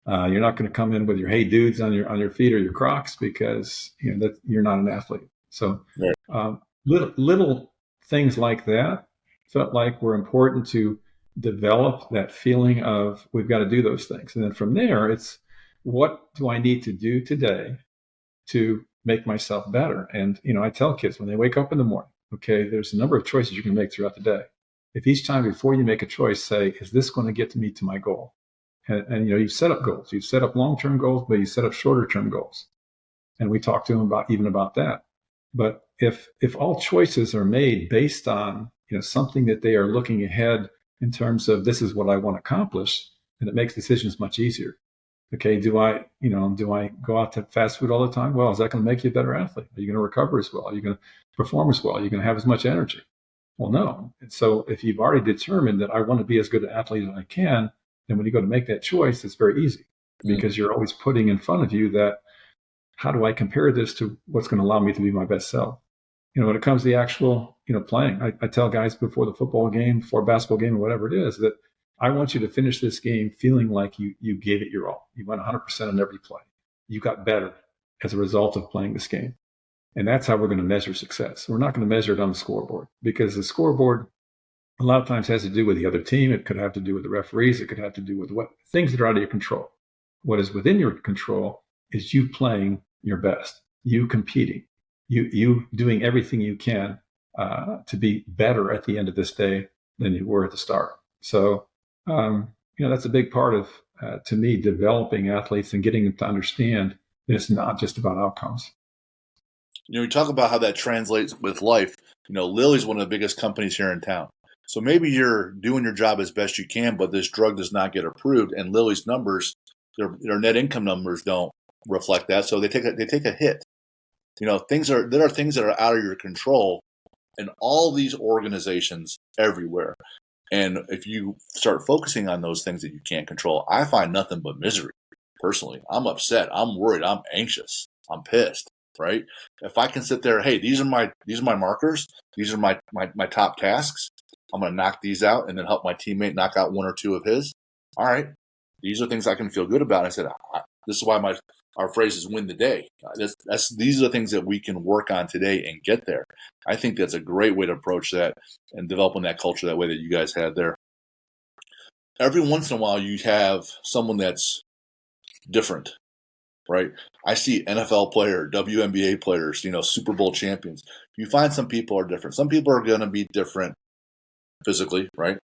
You're not going to come in with your "Hey Dudes" on your feet or your Crocs because that you're not an athlete. So Right. little things like that felt like were important to develop that feeling of we've got to do those things, and then from there it's what do I need to do today to make myself better. And I tell kids when they wake up in the morning, okay, there's a number of choices you can make throughout the day. If each time before you make a choice, say, is this going to get me to my goal? And you've set up goals. You've set up long-term goals, but you set up shorter-term goals. And we talk to them about that. But if all choices are made based on something that they are looking ahead in terms of this is what I want to accomplish, then it makes decisions much easier. Okay, do I go out to fast food all the time? Well, is that going to make you a better athlete? Are you going to recover as well? Are you going to perform as well? Are you going to have as much energy? Well, no. And so if you've already determined that I want to be as good an athlete as I can, then when you go to make that choice, it's very easy because you're always putting in front of you that how do I compare this to what's going to allow me to be my best self? When it comes to the actual, playing, I tell guys before the football game, before a basketball game, or whatever it is, that I want you to finish this game feeling like you gave it your all. You went 100% on every play. You got better as a result of playing this game. And that's how we're going to measure success. We're not going to measure it on the scoreboard because the scoreboard a lot of times has to do with the other team. It could have to do with the referees. It could have to do with what things that are out of your control. What is within your control is you playing your best, you competing, you doing everything you can to be better at the end of this day than you were at the start. So, that's a big part of, to me, developing athletes and getting them to understand that it's not just about outcomes. We talk about how that translates with life. Lilly's one of the biggest companies here in town. So maybe you're doing your job as best you can, but this drug does not get approved, and Lilly's numbers, their net income numbers don't reflect that. So they take a hit. There are things that are out of your control, in all these organizations everywhere. And if you start focusing on those things that you can't control, I find nothing but misery. Personally, I'm upset. I'm worried. I'm anxious. I'm pissed. Right? If I can sit there, hey, these are my markers. These are my top tasks. I'm going to knock these out and then help my teammate knock out one or two of his. All right. These are things I can feel good about. And I said, this is why our phrase is win the day. These are the things that we can work on today and get there. I think that's a great way to approach that and developing that culture that way that you guys had there. Every once in a while, you have someone that's different, right? I see NFL player, WNBA players, Super Bowl champions. You find some people are different. Some people are going to be different physically, right?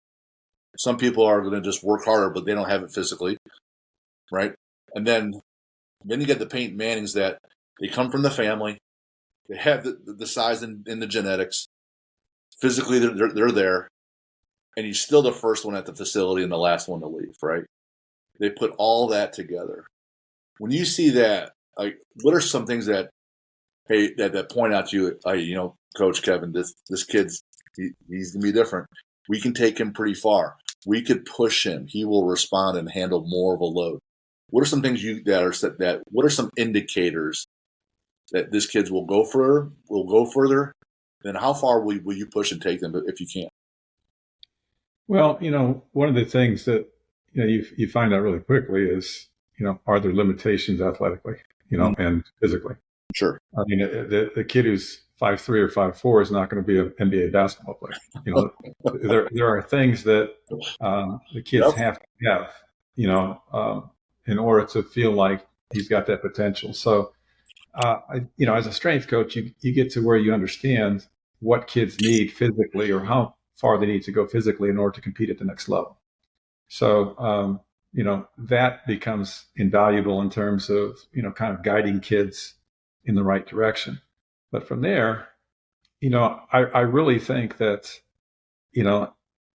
Some people are going to just work harder, but they don't have it physically, right? And then you get the Peyton Mannings that they come from the family, they have the size and the genetics. Physically, they're there, and he's still the first one at the facility and the last one to leave, right? They put all that together. When you see that, like, what are some things that point out to you, Coach Kevin, this kid's he's gonna be different. We can take him pretty far. We could push him. He will respond and handle more of a load. What are some things what are some indicators that this kid will go further? Then how far will you push and take them if you can? Well, one of the things that you find out really quickly is, are there limitations athletically, and physically? Sure. I mean, the kid who's 5'3" or 5'4" is not going to be an NBA basketball player. There are things that the kids have to have, in order to feel like he's got that potential. So, as a strength coach, you get to where you understand what kids need physically or how far they need to go physically in order to compete at the next level. So, that becomes invaluable in terms of, kind of guiding kids in the right direction. But from there, I really think that,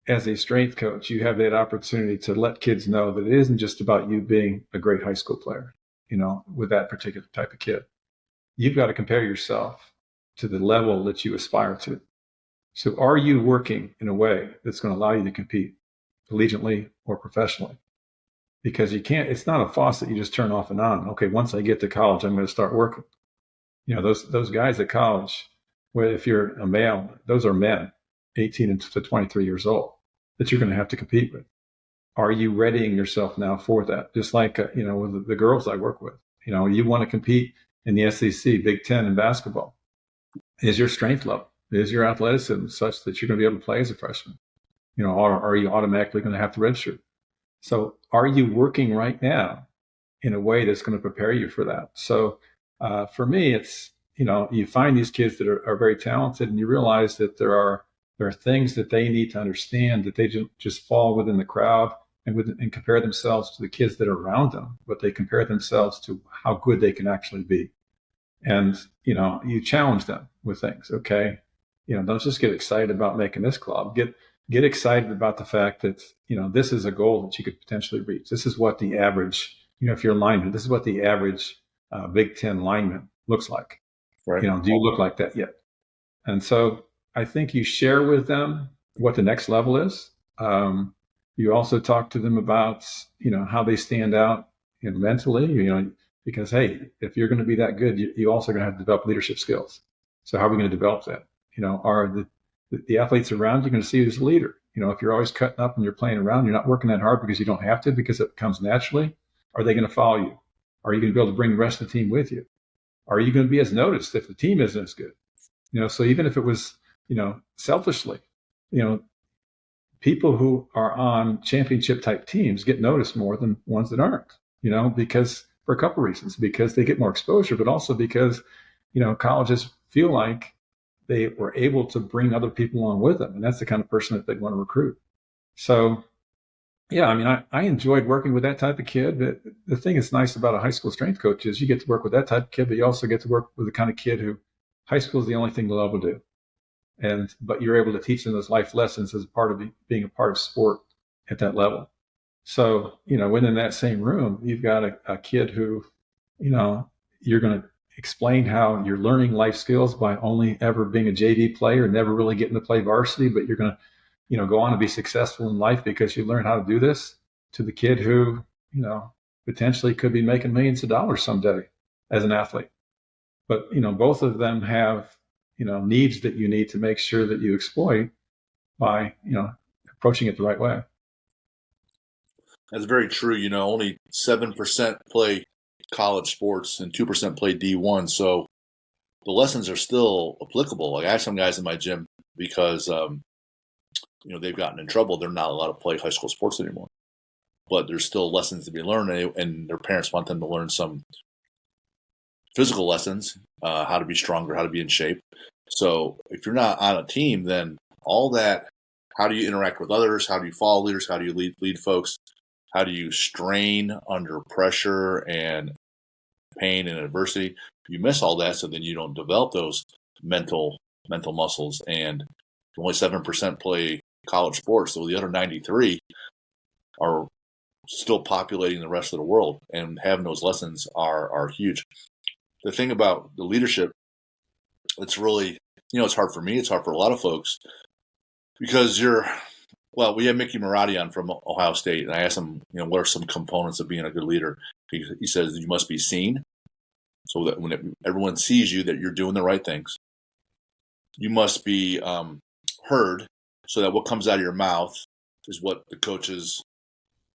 as a strength coach, you have that opportunity to let kids know that it isn't just about you being a great high school player, with that particular type of kid. You've got to compare yourself to the level that you aspire to. So are you working in a way that's going to allow you to compete collegiately or professionally? Because it's not a faucet you just turn off and on. Okay, once I get to college, I'm going to start working. those guys at college, well, if you're a male, those are men, 18 to 23 years old, that you're going to have to compete with. Are you readying yourself now for that? Just like, with the girls I work with, you want to compete in the SEC, Big Ten in basketball. Is your strength level, is your athleticism such that you're going to be able to play as a freshman? Or are you automatically going to have to redshirt? So are you working right now in a way that's going to prepare you for that? So for me, it's, you find these kids that are very talented, and you realize that there are things that they need to understand, that they just fall within the crowd and compare themselves to the kids that are around them, but they compare themselves to how good they can actually be. And, you challenge them with things. Okay. Don't just get excited about making this club. Get excited about the fact that, this is a goal that you could potentially reach. This is what the average, if you're a lineman, this is what the average Big Ten lineman looks like. Right. Do you look like that yet? And so I think you share with them what the next level is. You also talk to them about, how they stand out, mentally, because, hey, if you're going to be that good, you also going to have to develop leadership skills. So how are we going to develop that? Are the athletes around you going to see you as a leader? If you're always cutting up and you're playing around, you're not working that hard because you don't have to, because it comes naturally. Are they going to follow you? Are you going to be able to bring the rest of the team with you? Are you going to be as noticed if the team isn't as good? So even if it was, selfishly, people who are on championship type teams get noticed more than ones that aren't, because for a couple of reasons, because they get more exposure, but also because, colleges feel like they were able to bring other people along with them. And that's the kind of person that they want to recruit. So, yeah, I enjoyed working with that type of kid. But the thing that's nice about a high school strength coach is you get to work with that type of kid, but you also get to work with the kind of kid who high school is the only thing they'll ever do. But you're able to teach them those life lessons as part of being a part of sport at that level. So, within that same room, you've got a kid who, you're going to explain how you're learning life skills by only ever being a JV player, never really getting to play varsity, but you're going to, go on to be successful in life because you learned how to do this, to the kid who, potentially could be making millions of dollars someday as an athlete. But, both of them have, needs that you need to make sure that you exploit by, approaching it the right way. That's very true. Only 7% play college sports and 2% play D1. So the lessons are still applicable. Like I have some guys in my gym because, they've gotten in trouble. They're not allowed to play high school sports anymore. But there's still lessons to be learned, and their parents want them to learn some physical lessons, how to be stronger, how to be in shape. So if you're not on a team, then all that, how do you interact with others? How do you follow leaders? How do you lead folks? How do you strain under pressure and pain and adversity? You miss all that, so then you don't develop those mental muscles. And only 7% play college sports, so the other 93 are still populating the rest of the world, and having those lessons are huge. The thing about the leadership, it's really, it's hard for me. It's hard for a lot of folks because we had Mickey Marotti on from Ohio State, and I asked him, what are some components of being a good leader? He says you must be seen, so that when everyone sees you, that you're doing the right things. You must be heard, so that what comes out of your mouth is what the coaches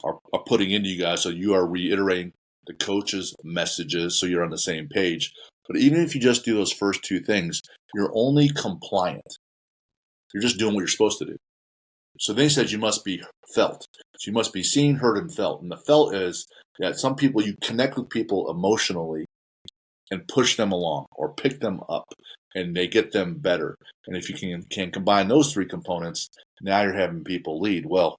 are putting into you guys. So you are reiterating the coach's messages, so you're on the same page. But even if you just do those first two things, you're only compliant. You're just doing what you're supposed to do. So then he said you must be felt. So you must be seen, heard, and felt. And the felt is that some people, you connect with people emotionally and push them along or pick them up, and they get them better. And if you can combine those three components, now you're having people lead. Well,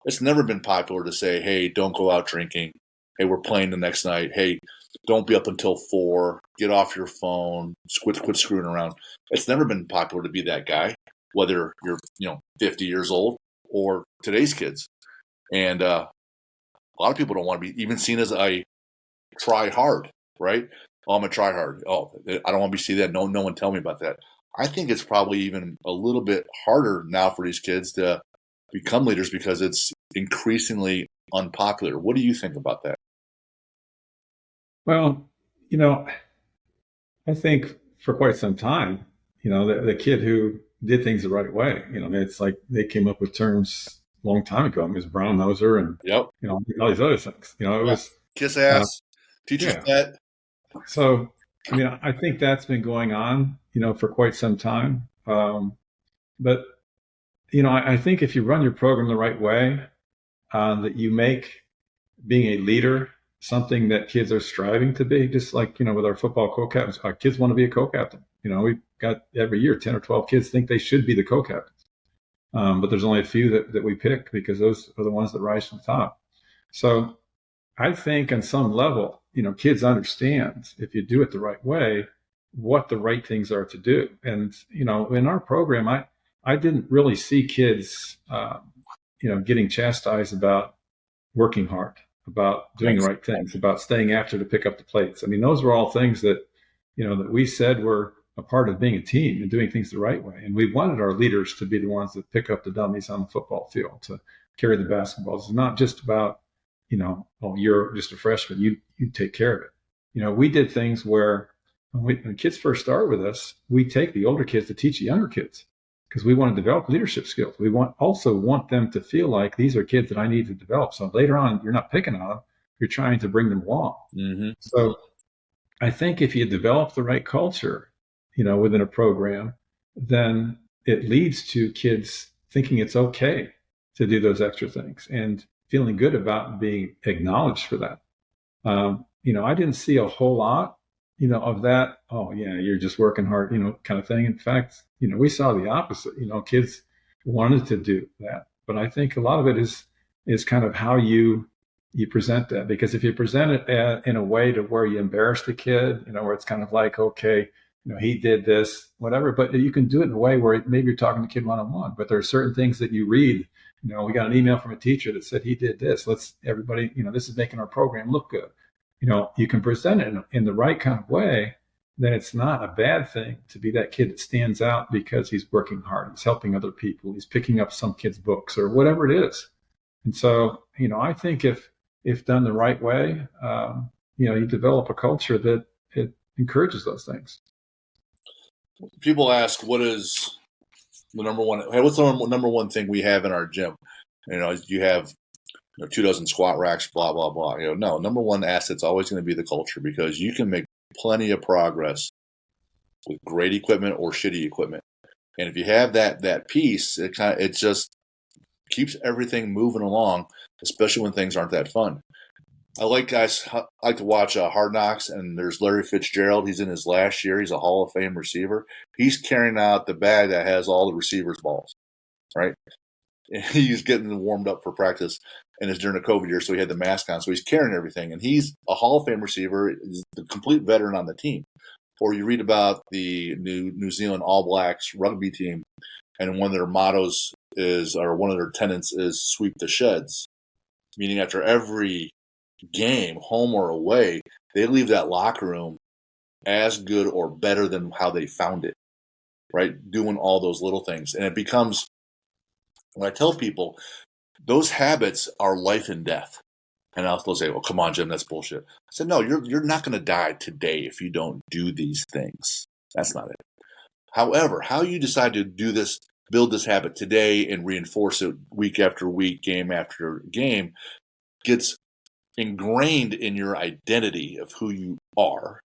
it's never been popular to say, hey, don't go out drinking. Hey, we're playing the next night. Hey, don't be up until 4. Get off your phone. Quit screwing around. It's never been popular to be that guy, whether you're 50 years old or today's kids. And a lot of people don't want to be even seen as a try hard, right? Oh, I'm a try hard. Oh, I don't want to be seen that. No one tell me about that. I think it's probably even a little bit harder now for these kids to become leaders because it's increasingly unpopular. What do you think about that? Well, I think for quite some time, the kid who did things the right way, it's like they came up with terms a long time ago. I mean, it was brown noser and, Yep. all these other things. It Yeah. was, Kiss uh, ass, teacher's yeah. pet. So, I mean, I think that's been going on, for quite some time. But, I think if you run your program the right way, that you make being a leader something that kids are striving to be, just like, with our football co-captains. Our kids want to be a co-captain. We've got every year 10 or 12 kids think they should be the co-captains. But there's only a few that we pick because those are the ones that rise to the top. So I think on some level, kids understand if you do it the right way, what the right things are to do. And, in our program, I didn't really see kids, getting chastised about working hard, about doing the Nice. right things, about staying after to pick up the plates. I mean, those were all things that, that we said were a part of being a team and doing things the right way. And we wanted our leaders to be the ones that pick up the dummies on the football field, to carry the basketballs. It's not just about, oh, you're just a freshman, you take care of it. We did things where when kids first start with us, we take the older kids to teach the younger kids because we want to develop leadership skills. We also want them to feel like these are kids that I need to develop. So later on, you're not picking on them, you're trying to bring them along. Mm-hmm. So I think if you develop the right culture, within a program, then it leads to kids thinking it's okay to do those extra things and feeling good about being acknowledged for that. I didn't see a whole lot, of that. Oh yeah, you're just working hard, kind of thing. In fact, we saw the opposite. Kids wanted to do that, but I think a lot of it is kind of how you present that. Because if you present it in a way to where you embarrass the kid, where it's kind of like, okay, he did this, whatever, but you can do it in a way where maybe you're talking to the kid one-on-one, but there are certain things that you read. We got an email from a teacher that said he did this. Let's everybody, this is making our program look good. You can present it in the right kind of way, then it's not a bad thing to be that kid that stands out because he's working hard, he's helping other people, he's picking up some kid's books or whatever it is. And so, I think if done the right way, you develop a culture that it encourages those things. People ask, what is the number one? Hey, what's the number one thing we have in our gym? You have 24 squat racks, blah blah blah. No, number one asset's always going to be the culture, because you can make plenty of progress with great equipment or shitty equipment. And if you have that piece, it just keeps everything moving along, especially when things aren't that fun. I like to watch Hard Knocks, and there's Larry Fitzgerald. He's in his last year. He's a Hall of Fame receiver. He's carrying out the bag that has all the receivers' balls, right? And he's getting warmed up for practice, and it's during the COVID year, so he had the mask on. So he's carrying everything, and he's a Hall of Fame receiver. He's the complete veteran on the team. Or you read about the New Zealand All Blacks rugby team, and one of their mottos one of their tenets is sweep the sheds, meaning after every game, home or away, they leave that locker room as good or better than how they found it, right? Doing all those little things. And it becomes, when I tell people, those habits are life and death. And they'll say, well, come on, Jim, that's bullshit. I said, no, you're not going to die today if you don't do these things. That's not it. However, how you decide to do this, build this habit today and reinforce it week after week, game after game, gets ingrained in your identity of who you are.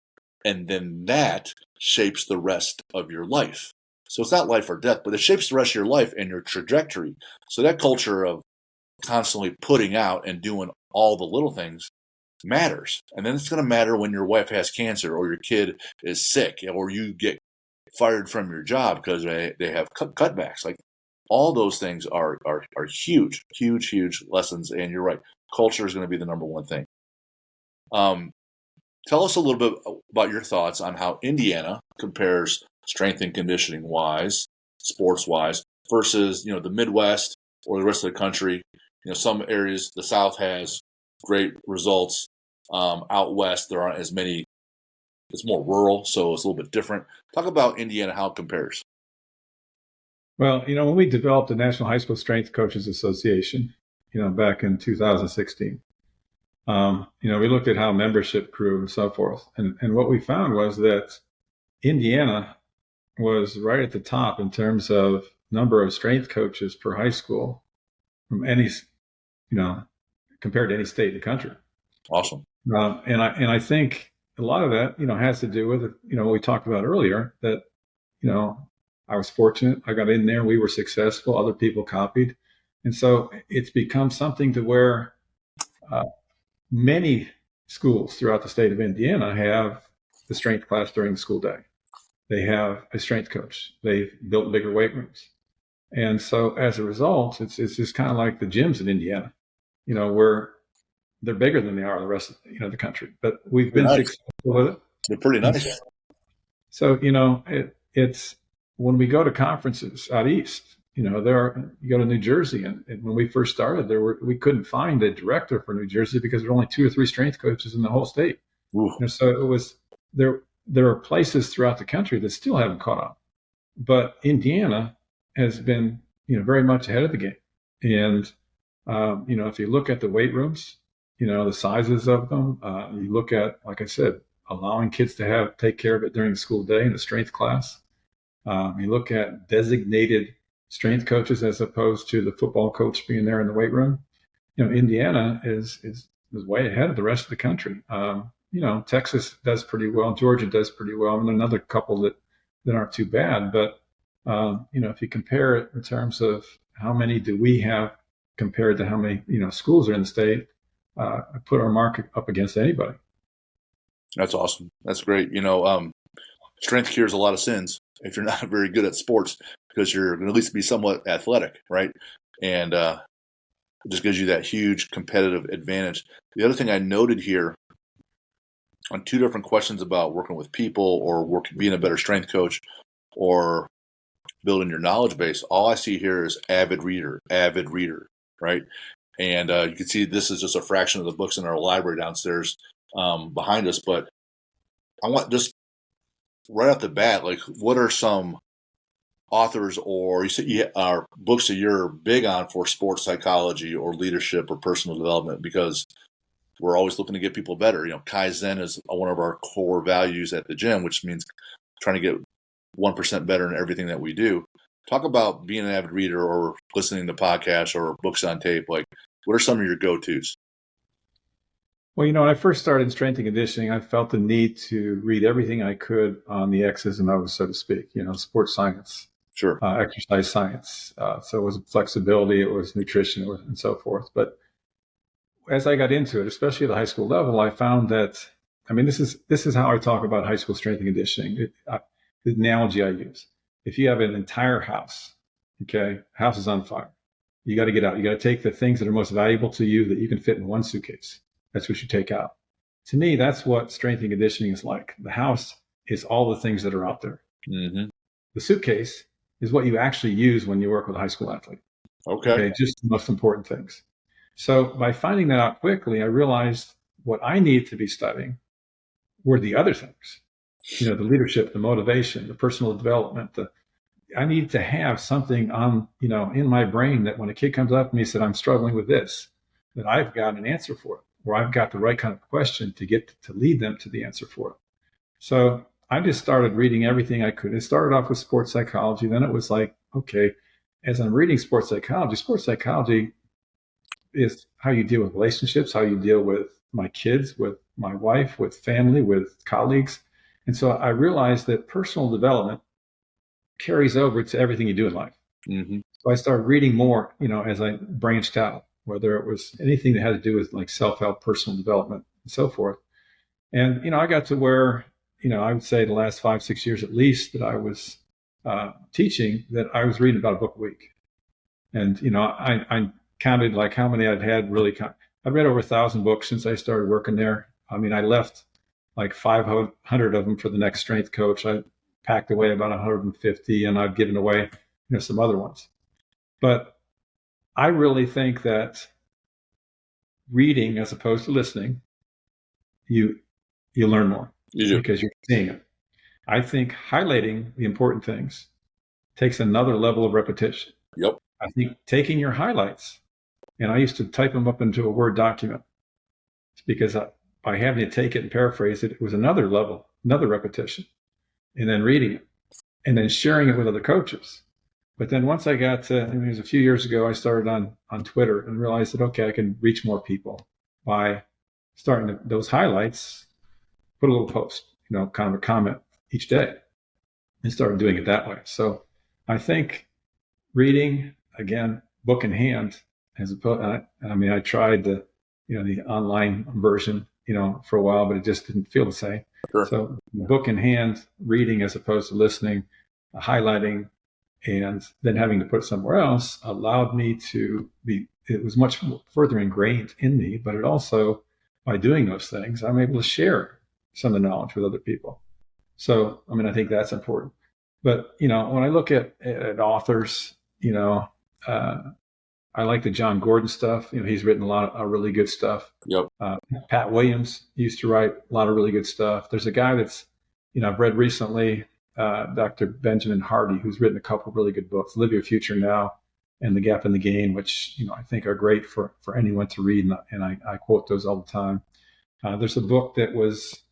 And then that shapes the rest of your life. So it's not life or death, but it shapes the rest of your life and your trajectory. So that culture of constantly putting out and doing all the little things matters. And then it's going to matter when your wife has cancer, or your kid is sick, or you get fired from your job because they have cutbacks. Like, all those things are huge, huge, huge lessons. And you're right, culture is going to be the number one thing. Tell us a little bit about your thoughts on how Indiana compares strength and conditioning wise, sports wise, versus the Midwest or the rest of the country. Some areas, the South has great results. Out west, there aren't as many. It's more rural, so it's a little bit different. Talk about Indiana, how it compares. Well, when we developed the National High School Strength Coaches Association, back in 2016, we looked at how membership grew and so forth. And what we found was that Indiana was right at the top in terms of number of strength coaches per high school from any, compared to any state in the country. Awesome. And I think a lot of that, has to do with, what we talked about earlier, that, I was fortunate. I got in there. We were successful. Other people copied. And so it's become something to where many schools throughout the state of Indiana have the strength class during the school day. They have a strength coach. They've built bigger weight rooms. And so as a result, it's just kind of like the gyms in Indiana, where they're bigger than they are the rest of the country. But we've been successful with it. They're pretty nice. So, it's when we go to conferences out east, you go to New Jersey, and when we first started, we couldn't find a director for New Jersey because there were only 2 or 3 strength coaches in the whole state. So it was there. There are places throughout the country that still haven't caught up, but Indiana has been, very much ahead of the game. And if you look at the weight rooms, the sizes of them, you look at, like I said, allowing kids to take care of it during the school day in the strength class. You look at designated strength coaches as opposed to the football coach being there in the weight room. Indiana is way ahead of the rest of the country. Texas does pretty well. Georgia does pretty well. And another couple that aren't too bad. But, if you compare it in terms of how many do we have compared to how many, schools are in the state, I put our mark up against anybody. That's awesome. That's great. Strength cures a lot of sins if you're not very good at sports, because you're going to at least be somewhat athletic, right? And it just gives you that huge competitive advantage. The other thing I noted here on 2 different questions about working with people or being a better strength coach or building your knowledge base, all I see here is avid reader, right? And you can see this is just a fraction of the books in our library downstairs behind us. But I want just right off the bat, like, what are some authors or books that you're big on for sports psychology or leadership or personal development? Because we're always looking to get people better. Kaizen is one of our core values at the gym, which means trying to get 1% better in everything that we do. Talk about being an avid reader or listening to podcasts or books on tape. Like, what are some of your go-tos? Well, when I first started in strength and conditioning, I felt the need to read everything I could on the X's and O's, so to speak, sports science, sure, exercise science. So it was flexibility, it was nutrition, and so forth. But as I got into it, especially at the high school level, I found that, this is how I talk about high school strength and conditioning. The analogy I use: if you have an entire house, house is on fire, you got to get out. You got to take the things that are most valuable to you that you can fit in one suitcase. That's what you take out. To me, that's what strength and conditioning is like. The house is all the things that are out there. Mm-hmm. The suitcase is what you actually use when you work with a high school athlete. Okay, just the most important things. So by finding that out quickly, I realized what I needed to be studying were the other things. The leadership, the motivation, the personal development. I need to have something on, in my brain that when a kid comes up to me and said, I'm struggling with this, that I've got an answer for it, or I've got the right kind of question to lead them to the answer for it. So I just started reading everything I could. It started off with sports psychology. Then it was like, okay, as I'm reading sports psychology is how you deal with relationships, how you deal with my kids, with my wife, with family, with colleagues. And so I realized that personal development carries over to everything you do in life. Mm-hmm. So I started reading more, as I branched out, whether it was anything that had to do with like self-help, personal development, and so forth. And, I got to where, I would say the last 5-6 years at least that I was teaching, that I was reading about a book a week. And, I counted like how many I'd had really. I've read over 1,000 books since I started working there. I left like 500 of them for the next strength coach. I packed away about 150, and I've given away, some other ones. But I really think that reading as opposed to listening, you learn more because you're seeing it. I think highlighting the important things takes another level of repetition. Yep. I think taking your highlights, and I used to type them up into a Word document. It's because by having to take it and paraphrase it, it was another level, another repetition. and then reading it and then sharing it with other coaches. But then once I got to, it was a few years ago, I started on Twitter and realized that, okay, I can reach more people by starting those highlights, put a little post, kind of a comment each day, and started doing it that way. So I think reading, again, book in hand, as opposed, I tried the online version, for a while, but it just didn't feel the same. Sure. So book in hand, reading as opposed to listening, highlighting, and then having to put it somewhere else allowed me to it was much further ingrained in me, but it also, by doing those things, I'm able to share some of the knowledge with other people. So, I think that's important. But, when I look at authors, I like the John Gordon stuff. He's written a lot of really good stuff. Yep. Pat Williams used to write a lot of really good stuff. There's a guy that's, I've read recently, Dr. Benjamin Hardy, who's written a couple of really good books, Live Your Future Now and The Gap in the Gain, which, I think are great for anyone to read. And I quote those all the time. There's a book that was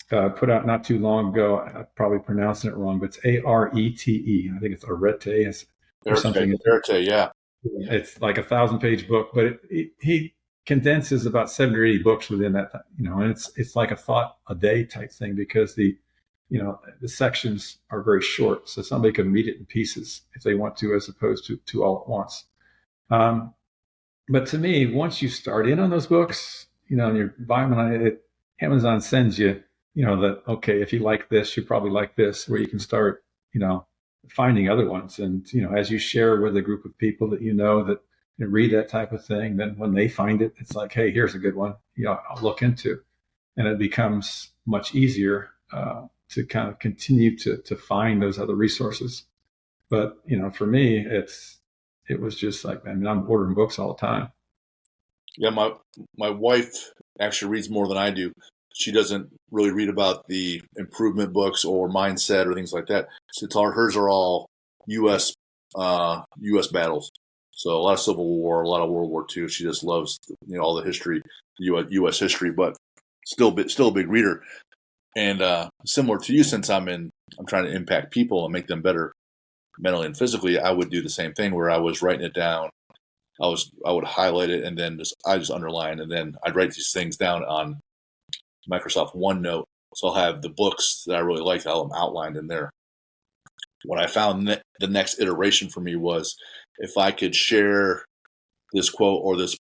put out not too long ago. I'm probably pronouncing it wrong, but it's Arete. I think it's Arete or something. Arete, yeah. It's like a 1,000-page book, but he condenses about 70 or 80 books within that, and it's like a thought a day type thing, because the sections are very short, so somebody can read it in pieces if they want to, as opposed to all at once. But to me, once you start in on those books, and you're buying them, Amazon sends you, that, okay, if you like this, you probably like this, where you can start, finding other ones. And, as you share with a group of people that that read that type of thing, then when they find it, it's like, hey, here's a good one, I'll look into. And it becomes much easier to kind of continue to find those other resources. But, for me, it was just like, I'm ordering books all the time. Yeah, my wife actually reads more than I do. She doesn't really read about the improvement books or mindset or things like that. Hers are all U.S. battles. So a lot of Civil War, a lot of World War II. She just loves all the history, U.S. history, but still a big reader. And similar to you, since I'm trying to impact people and make them better mentally and physically, I would do the same thing where I was writing it down. I would highlight it and then I just underline, and then I'd write these things down on Microsoft OneNote. So I'll have the books that I really liked, I'll have them outlined in there. What I found the next iteration for me was, if I could share this quote or this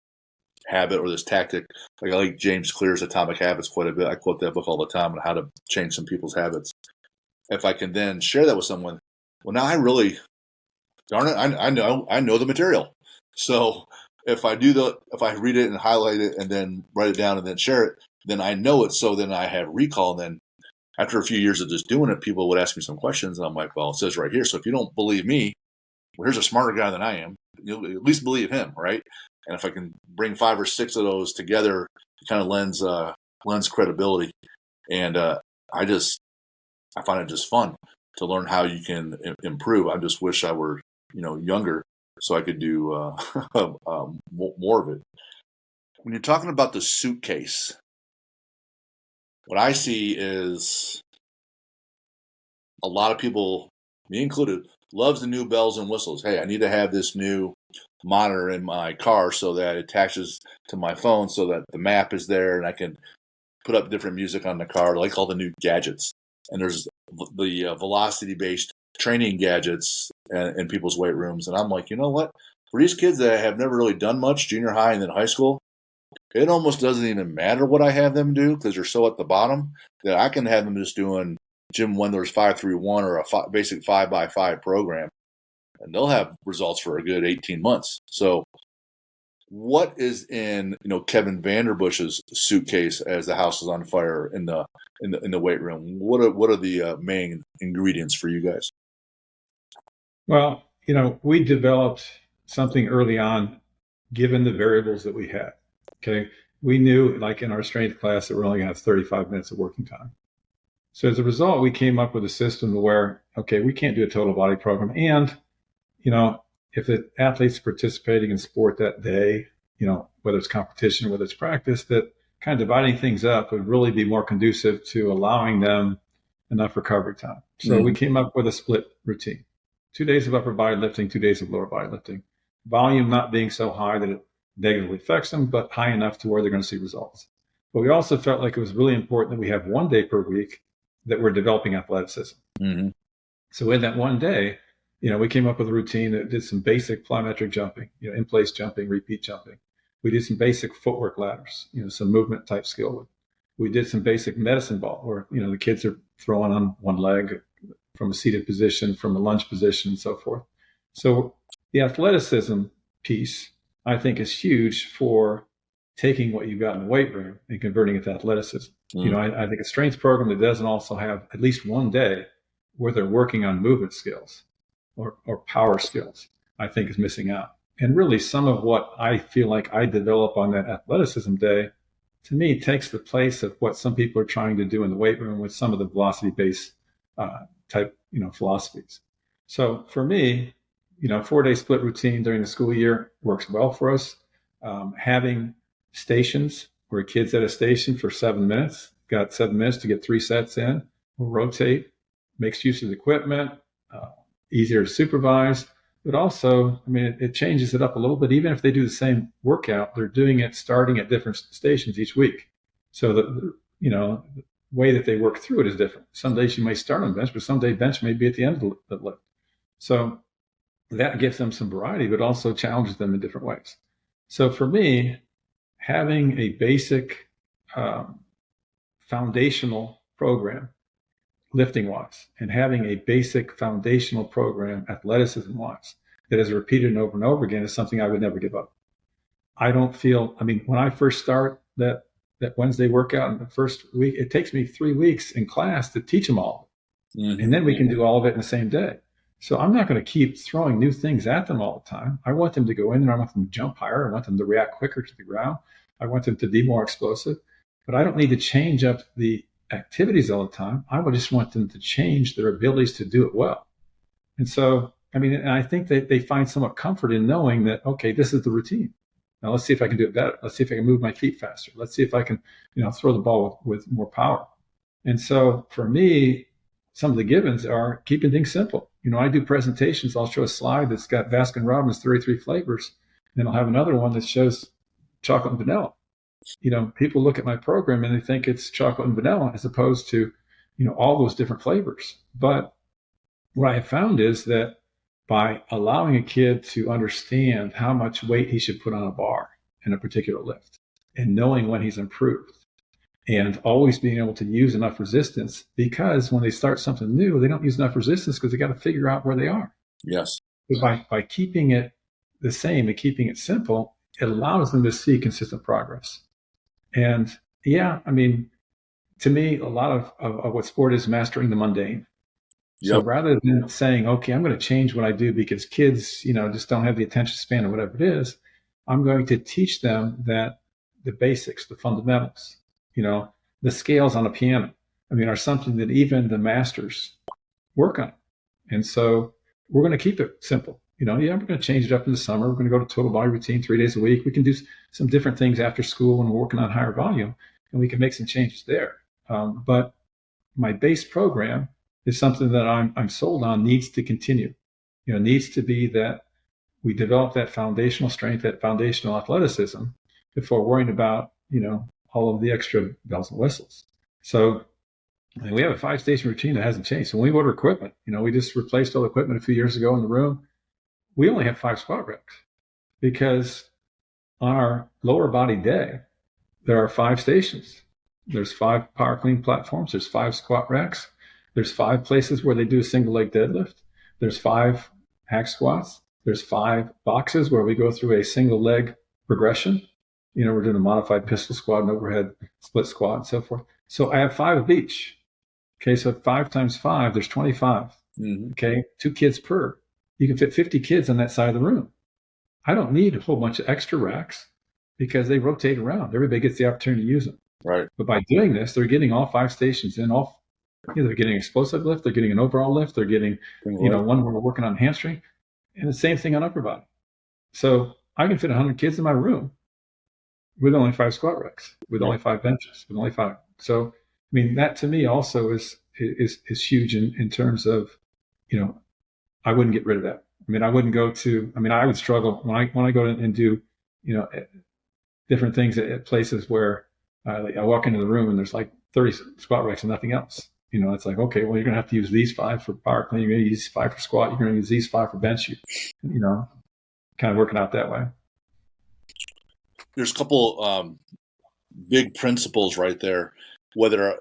habit or this tactic, like I like James Clear's Atomic Habits quite a bit. I quote that book all the time on how to change some people's habits. If I can then share that with someone, well, now I really, darn it, I know the material. So if I read it and highlight it and then write it down and then share it, then I know it. So then I have recall. And then after a few years of just doing it, people would ask me some questions. And I'm like, well, it says right here. So if you don't believe me, well, here's a smarter guy than I am. You'll at least believe him, right? And if I can bring 5 or 6 of those together, it kind of lends credibility. And I find it just fun to learn how you can improve. I just wish I were, younger so I could do more of it. When you're talking about the suitcase, what I see is a lot of people, me included, loves the new bells and whistles. Hey, I need to have this new monitor in my car so that it attaches to my phone so that the map is there and I can put up different music on the car, like all the new gadgets. And there's the velocity-based training gadgets in people's weight rooms. And I'm like, you know what? For these kids that have never really done much, junior high and then high school, it almost doesn't even matter what I have them do because they're so at the bottom that I can have them just doing Jim Wendler's 5-3-1 or a basic 5x5 program, and they'll have results for a good 18 months. So what is in Kevin Vanderbush's suitcase as the house is on fire in the weight room? What are the main ingredients for you guys? Well, we developed something early on, given the variables that we had. Okay, we knew, like in our strength class, that we're only going to have 35 minutes of working time. So as a result, we came up with a system where, okay, we can't do a total body program. And, if the athlete's participating in sport that day, whether it's competition, whether it's practice, that kind of dividing things up would really be more conducive to allowing them enough recovery time. So we came up with a split routine. 2 days of upper body lifting, 2 days of lower body lifting. Volume not being so high that it negatively affects them, but high enough to where they're going to see results. But we also felt like it was really important that we have 1 day per week that we're developing athleticism. Mm-hmm. So in that 1 day, we came up with a routine that did some basic plyometric jumping, in place jumping, repeat jumping. We did some basic footwork ladders, some movement type skill. We did some basic medicine ball where, the kids are throwing on one leg from a seated position, from a lunge position, and so forth. So the athleticism piece, I think, is huge for taking what you've got in the weight room and converting it to athleticism. I think a strength program that doesn't also have at least 1 day where they're working on movement skills or power skills, I think is missing out. And really some of what I feel like I develop on that athleticism day, to me, takes the place of what some people are trying to do in the weight room with some of the velocity-based type, philosophies. So for me, 4-day split routine during the school year works well for us. Having stations where kids at a station for 7 minutes, got 7 minutes to get 3 sets in, we'll rotate, makes use of the equipment, easier to supervise, but also, it changes it up a little bit. Even if they do the same workout, they're doing it starting at different stations each week. So the way that they work through it is different. Some days you may start on bench, but some day bench may be at the end of the lift. So that gives them some variety, but also challenges them in different ways. So for me, having a basic foundational program lifting-wise, and having a basic foundational program athleticism-wise that is repeated over and over again is something I would never give up. I don't feel, when I first start that Wednesday workout in the first week, it takes me 3 weeks in class to teach them all. Mm-hmm. And then we can do all of it in the same day. So I'm not going to keep throwing new things at them all the time. I want them to go in there. I want them to jump higher. I want them to react quicker to the ground. I want them to be more explosive. But I don't need to change up the activities all the time. I would just want them to change their abilities to do it well. And so, and I think that they find somewhat comfort in knowing that, okay, this is the routine. Now let's see if I can do it better. Let's see if I can move my feet faster. Let's see if I can, throw the ball with more power. And so for me, some of the givens are keeping things simple. I do presentations. I'll show a slide that's got Baskin-Robbins 33 flavors. Then I'll have another one that shows chocolate and vanilla. People look at my program and they think it's chocolate and vanilla as opposed to, all those different flavors. But what I have found is that by allowing a kid to understand how much weight he should put on a bar in a particular lift and knowing when he's improved and always being able to use enough resistance, because when they start something new, they don't use enough resistance because they got to figure out where they are. Yes. But by keeping it the same and keeping it simple, it allows them to see consistent progress. And yeah, to me, a lot of what sport is mastering the mundane. Yep. So rather than saying, okay, I'm going to change what I do because kids, just don't have the attention span or whatever it is, I'm going to teach them that the basics, the fundamentals, the scales on a piano, are something that even the masters work on. And so we're going to keep it simple. We're going to change it up in the summer. We're going to go to total body routine 3 days a week. We can do some different things after school when we're working on higher volume, and we can make some changes there. But my base program is something that I'm sold on needs to continue. Needs to be that we develop that foundational strength, that foundational athleticism before worrying about, all of the extra bells and whistles. So we have a 5-station routine that hasn't changed. So when we order equipment, we just replaced all the equipment a few years ago in the room. We only have 5 squat racks because on our lower body day, there are 5 stations. There's 5 power clean platforms. There's 5 squat racks. There's 5 places where they do a single leg deadlift. There's 5 hack squats. There's 5 boxes where we go through a single leg progression. We're doing a modified pistol squat and overhead split squat and so forth. So I have 5 of each. Okay, so 5 times 5, there's 25. Mm-hmm. Okay, 2 kids per. You can fit 50 kids on that side of the room. I don't need a whole bunch of extra racks because they rotate around. Everybody gets the opportunity to use them. Right. But by doing this, they're getting all 5 stations in. They're getting explosive lift. They're getting an overall lift. They're getting, one where we're working on hamstring, and the same thing on upper body. So I can fit 100 kids in my room with only 5 squat racks, with only 5 benches, with only 5. So, that to me also is is huge in terms of, I wouldn't get rid of that. I mean, I wouldn't go to. I mean, I would struggle when I go and do, different things at places where I walk into the room and there's like 30 squat racks and nothing else. It's like, okay, well, you're gonna have to use these 5 for power clean. You're gonna use 5 for squat. You're gonna use these 5 for bench. Kind of working out that way. There's a couple big principles right there. Whether,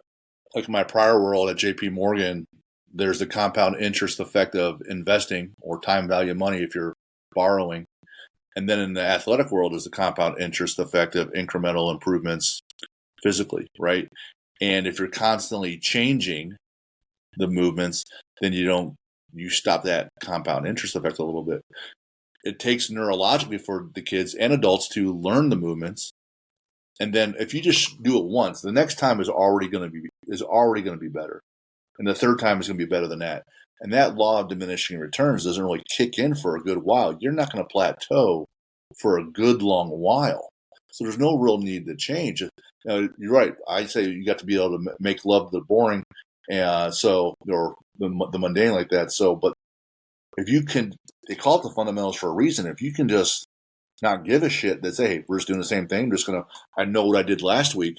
like my prior world at JP Morgan, there's the compound interest effect of investing or time value of money if you're borrowing. And then in the athletic world is the compound interest effect of incremental improvements physically, right? And if you're constantly changing the movements, then you stop that compound interest effect a little bit. It takes neurologically for the kids and adults to learn the movements. And then if you just do it once, the next time is already going to be better. And the third time is going to be better than that. And that law of diminishing returns doesn't really kick in for a good while. You're not going to plateau for a good long while. So there's no real need to change. You're right. I say you got to be able to make love the boring, or the mundane like that. So, but if you can, they call it the fundamentals for a reason. If you can just not give a shit that say, hey, we're just doing the same thing. I know what I did last week.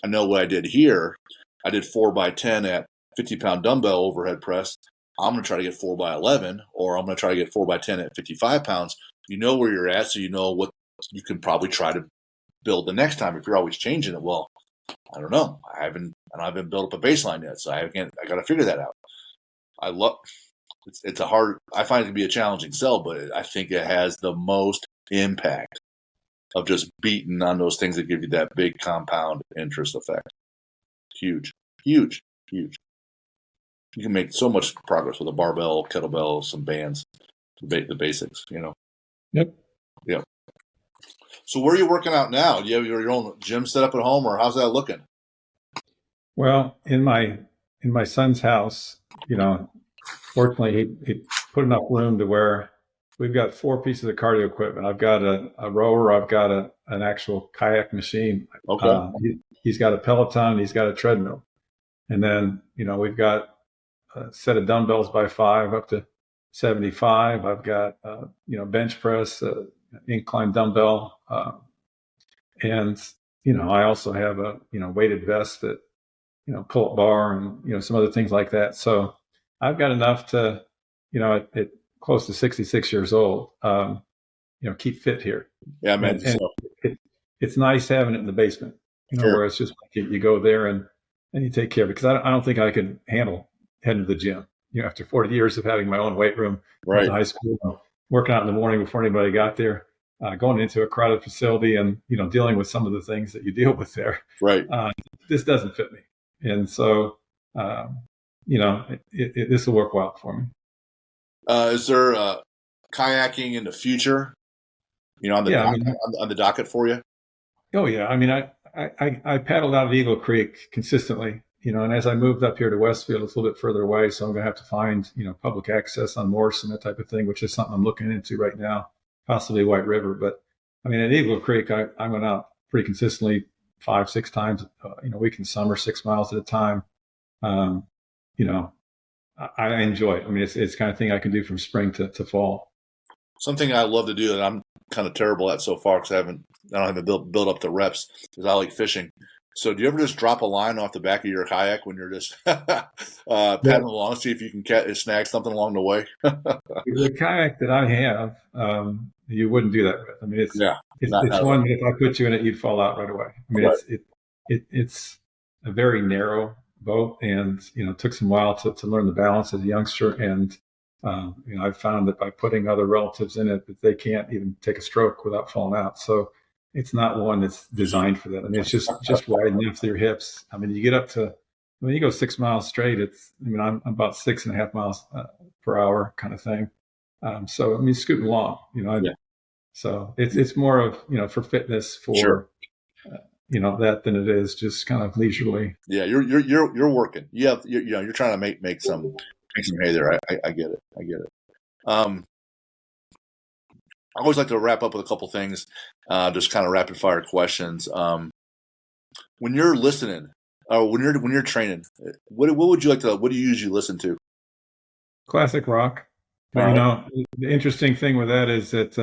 I know what I did here. I did 4x10 at 50-pound dumbbell overhead press. I'm going to try to get 4x11, or I'm going to try to get 4x10 at 55 pounds. You know where you're at, so you know what you can probably try to build the next time. If you're always changing it, well, I don't know. I haven't built up a baseline yet, so I got to figure that out. I find it to be a challenging sell, but I think it has the most impact of just beating on those things that give you that big compound interest effect. Huge. You can make so much progress with a barbell, kettlebell, some bands, the basics, Yep. Yeah. So where are you working out now? Do you have your own gym set up at home, or how's that looking? Well, in my son's house, fortunately he put enough room to where we've got 4 pieces of cardio equipment. I've got a rower. I've got an actual kayak machine. Okay. He's got a Peloton. He's got a treadmill. And then, we've got a set of dumbbells by 5 up to 75. I've got, bench press, incline dumbbell. And, I also have a, weighted vest that, pull-up bar and, some other things like that. So I've got enough to, at close to 66 years old, keep fit here. Yeah, man. It's nice having it in the basement, Sure. where it's just like you go there and you take care of it. Because I don't think I could handle heading to the gym. After 40 years of having my own weight room, right, in high school, working out in the morning before anybody got there, going into a crowded facility and, dealing with some of the things that you deal with there. Right. This doesn't fit me. And so, this will work well for me. Is there kayaking in the future? On the docket for you? Oh yeah, I mean, I paddled out of Eagle Creek consistently, and as I moved up here to Westfield, it's a little bit further away, so I'm going to have to find public access on Morse and that type of thing, which is something I'm looking into right now, possibly White River. But I mean, at Eagle Creek, I went out pretty consistently 5-6 times, week in summer, 6 miles at a time. I enjoy it. I mean, it's the kind of thing I can do from spring to fall. Something I love to do that I'm kind of terrible at so far because I don't have built up the reps because I like fishing. So do you ever just drop a line off the back of your kayak when you're just paddling along, see if you can snag something along the way? The kayak that I have, you wouldn't do that with. I mean, it's one that if I put you in it, you'd fall out right away. I mean, right. It's a very narrow boat, and it took some while to learn the balance as a youngster. And I've found that by putting other relatives in it, that they can't even take a stroke without falling out. So it's not one that's designed for that. I mean, it's just wide enough for your hips. I mean, you get up to when you go 6 miles straight, I'm about 6.5 miles per hour kind of thing. So I mean, scooting along, So it's more of for fitness for. Sure. That than it is just kind of leisurely. Yeah, you're working. You're trying to make some hay there. I get it. I always like to wrap up with a couple things, just kind of rapid fire questions. When you're listening when you're training, what would you like to? What do you usually listen to? Classic rock. All But right. the interesting thing with that is that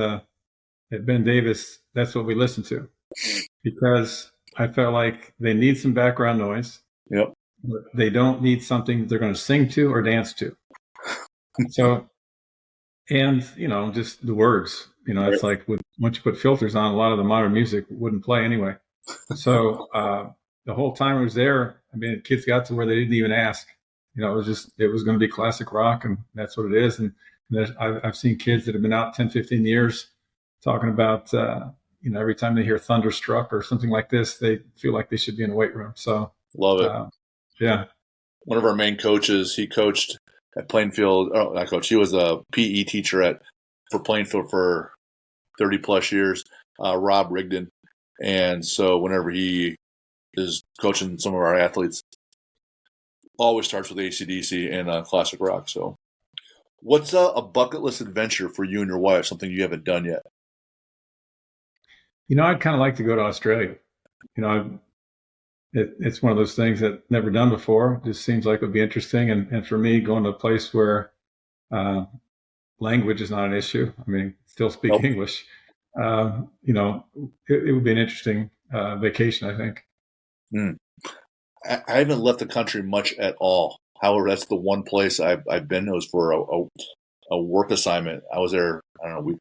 at Ben Davis, that's what we listen to because I felt like they need some background noise. Yep. But they don't need something they're going to sing to or dance to. So, and just the words. Right. It's like once you put filters on, a lot of the modern music wouldn't play anyway. So the whole time I was there, I mean, kids got to where they didn't even ask. It was going to be classic rock, and that's what it is. And I've seen kids that have been out 10, 15 years talking about, every time they hear Thunderstruck or something like this, they feel like they should be in a weight room. So, Love it. Yeah. One of our main coaches, he coached at Plainfield. Oh, not coach. He was a PE teacher for Plainfield for 30 plus years. Rob Rigdon, and so whenever he is coaching some of our athletes, always starts with AC/DC and classic rock. So, what's a bucket list adventure for you and your wife? Something you haven't done yet? I'd kind of like to go to Australia. It's one of those things that I've never done before. It just seems like it would be interesting. And for me, going to a place where language is not an issue. I mean, still speak Nope. English. It would be an interesting vacation, I think. I haven't left the country much at all. However, that's the one place I've been. It was for a work assignment. I was there, I don't know,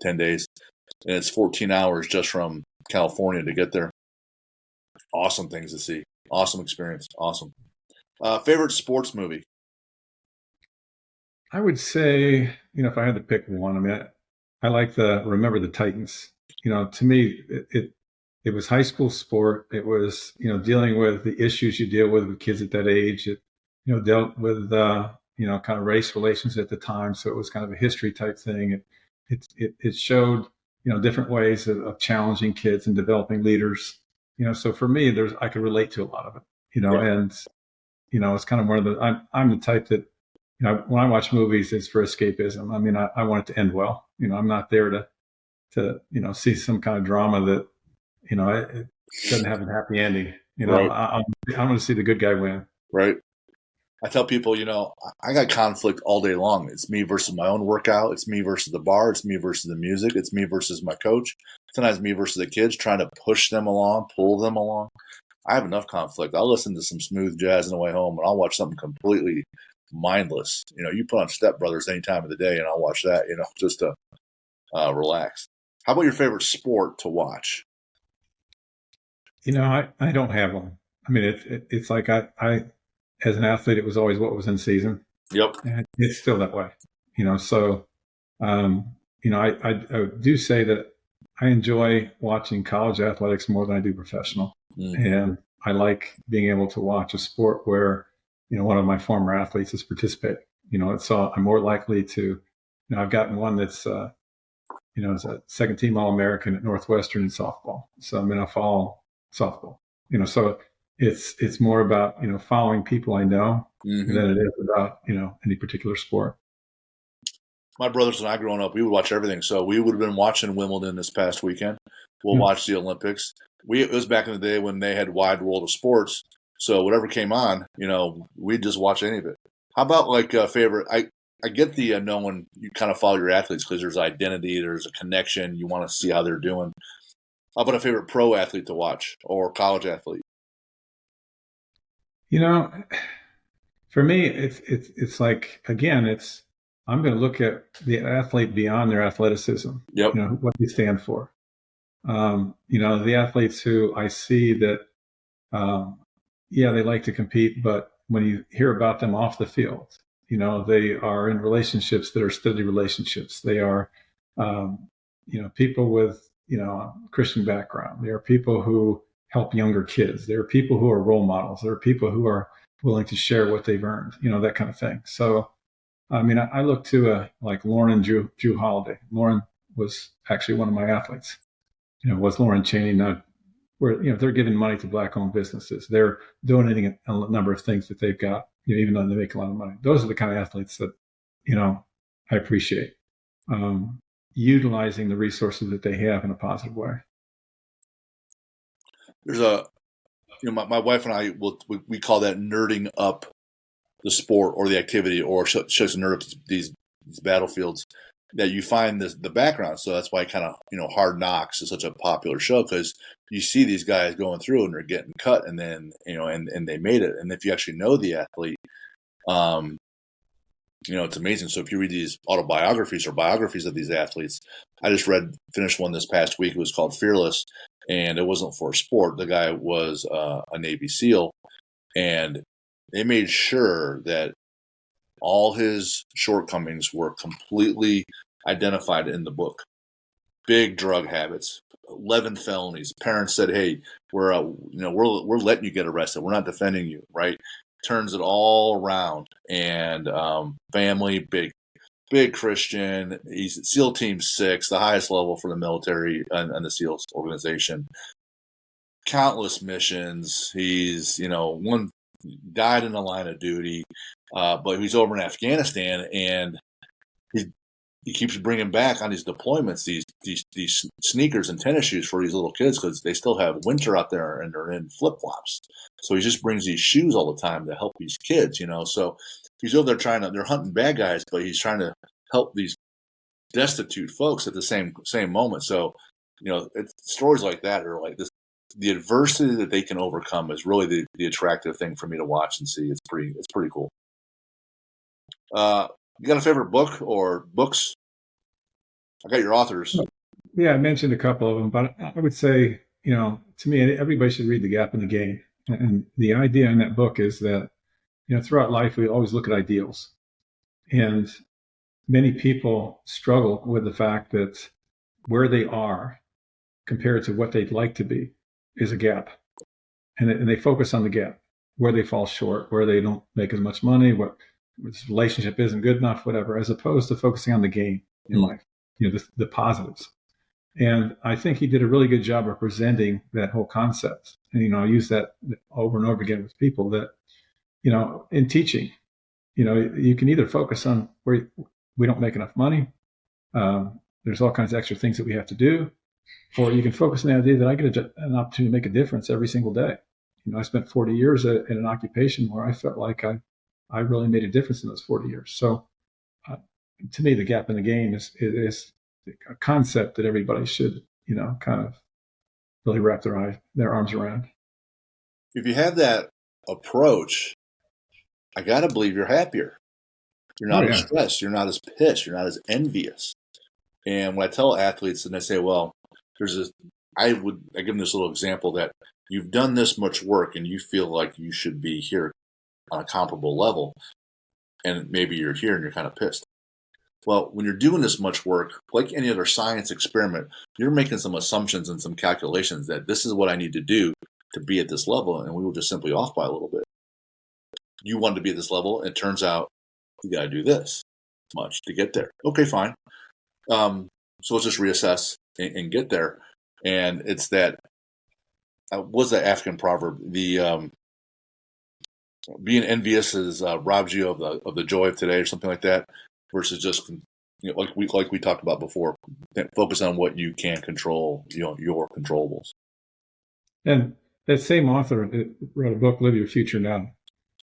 10 days, and it's 14 hours just from California to get there. Awesome things to see. Awesome experience. Awesome. Favorite sports movie? I would say, if I had to pick one, I mean, I like Remember the Titans. To me, it was high school sport. It was, dealing with the issues you deal with kids at that age. It, dealt with, kind of race relations at the time. So it was kind of a history type thing. It showed, different ways of challenging kids and developing leaders. So for me, I could relate to a lot of it, Yeah. and, it's kind of one of I'm the type that, when I watch movies, it's for escapism. I mean, I want it to end well. I'm not there to see some kind of drama that, it doesn't have a happy ending. Right. I'm going to see the good guy win. Right. I tell people, I got conflict all day long. It's me versus my own workout. It's me versus the bar. It's me versus the music. It's me versus my coach. Sometimes me versus the kids, trying to push them along, pull them along. I have enough conflict. I'll listen to some smooth jazz on the way home, and I'll watch something completely mindless. You put on Step Brothers any time of the day, and I'll watch that, just to relax. How about your favorite sport to watch? I don't have one. I mean, it's like I as an athlete, it was always what was in season. Yep. And it's still that way. So, I do say that I enjoy watching college athletics more than I do professional. And I like being able to watch a sport where, one of my former athletes is participating. So I'm more likely to, I've gotten one that's, is a second team All-American at Northwestern in softball. So I follow softball. So it's more about, following people I know than it is about, any particular sport. My brothers and I growing up, we would watch everything. So we would have been watching Wimbledon this past weekend. We'll watch the Olympics. It was back in the day when they had Wide World of Sports. So whatever came on, we'd just watch any of it. How about like a favorite? I get the knowing you kind of follow your athletes because there's identity, there's a connection. You want to see how they're doing. How about a favorite pro athlete to watch or college athlete? For me, it's like, again, I'm going to look at the athlete beyond their athleticism. Yep. What they stand for. The athletes who I see that, they like to compete, but when you hear about them off the field, they are in relationships that are steady relationships. They are, people with, Christian background. There are people who help younger kids. There are people who are role models. There are people who are willing to share what they've earned, that kind of thing. So, I look to like Lauren and Drew Holiday. Lauren was actually one of my athletes. Was Lauren Cheney. Now, where they're giving money to Black-owned businesses. They're donating a number of things that they've got, even though they make a lot of money. Those are the kind of athletes that, I appreciate. Utilizing the resources that they have in a positive way. There's a my wife and I we call that nerding up the sport or the activity, or shows nerd up these battlefields that you find the background. So that's why kind of, Hard Knocks is such a popular show, because you see these guys going through and they're getting cut, and then, and they made it. And if you actually know the athlete, it's amazing. So if you read these autobiographies or biographies of these athletes, I just finished one this past week. It was called Fearless, and it wasn't for sport. The guy was a Navy SEAL, and they made sure that all his shortcomings were completely identified in the book. Big drug habits, 11 felonies. Parents said, "Hey, we're letting you get arrested. We're not defending you." Right? Turns it all around, and family, big Christian. He's at SEAL Team 6, the highest level for the military and the SEALs organization. Countless missions. He's one died in the line of duty, but he's over in Afghanistan, and he keeps bringing back on these deployments these sneakers and tennis shoes for these little kids, because they still have winter out there and they're in flip flops. So he just brings these shoes all the time to help these kids, So he's over there they're hunting bad guys, but he's trying to help these destitute folks at the same moment. So, stories like that are like this. The adversity that they can overcome is really the attractive thing for me to watch and see. It's pretty cool. You got a favorite book or books? I got your authors. Yeah, I mentioned a couple of them, but I would say, to me, everybody should read The Gap in the Gain. And the idea in that book is that, throughout life, we always look at ideals. And many people struggle with the fact that where they are compared to what they'd like to be is a gap. And they focus on the gap, where they fall short, where they don't make as much money, what this relationship isn't good enough, whatever, as opposed to focusing on the gain in life, the positives. And I think he did a really good job of presenting that whole concept. And, I use that over and over again with people that, in teaching, you can either focus on where we don't make enough money. There's all kinds of extra things that we have to do. Or you can focus on the idea that I get an opportunity to make a difference every single day. I spent 40 years in an occupation where I felt like I really made a difference in those 40 years. So to me, The Gap in the Gain is a concept that everybody should, kind of really wrap their arms around. If you have that approach, I got to believe you're happier. You're not as stressed. You're not as pissed. You're not as envious. And when I tell athletes, and they say, well, I give them this little example that you've done this much work and you feel like you should be here on a comparable level, and maybe you're here and you're kind of pissed. Well, when you're doing this much work, like any other science experiment, you're making some assumptions and some calculations that this is what I need to do to be at this level, and we were just simply off by a little bit. You wanted to be at this level, and it turns out you got to do this much to get there. Okay, fine. So let's just reassess and get there. And it's that, what's that African proverb? The being envious is robs you of the joy of today, or something like that, versus just like we talked about before, focus on what you can control, your controllables. And that same author wrote a book, Live Your Future Now,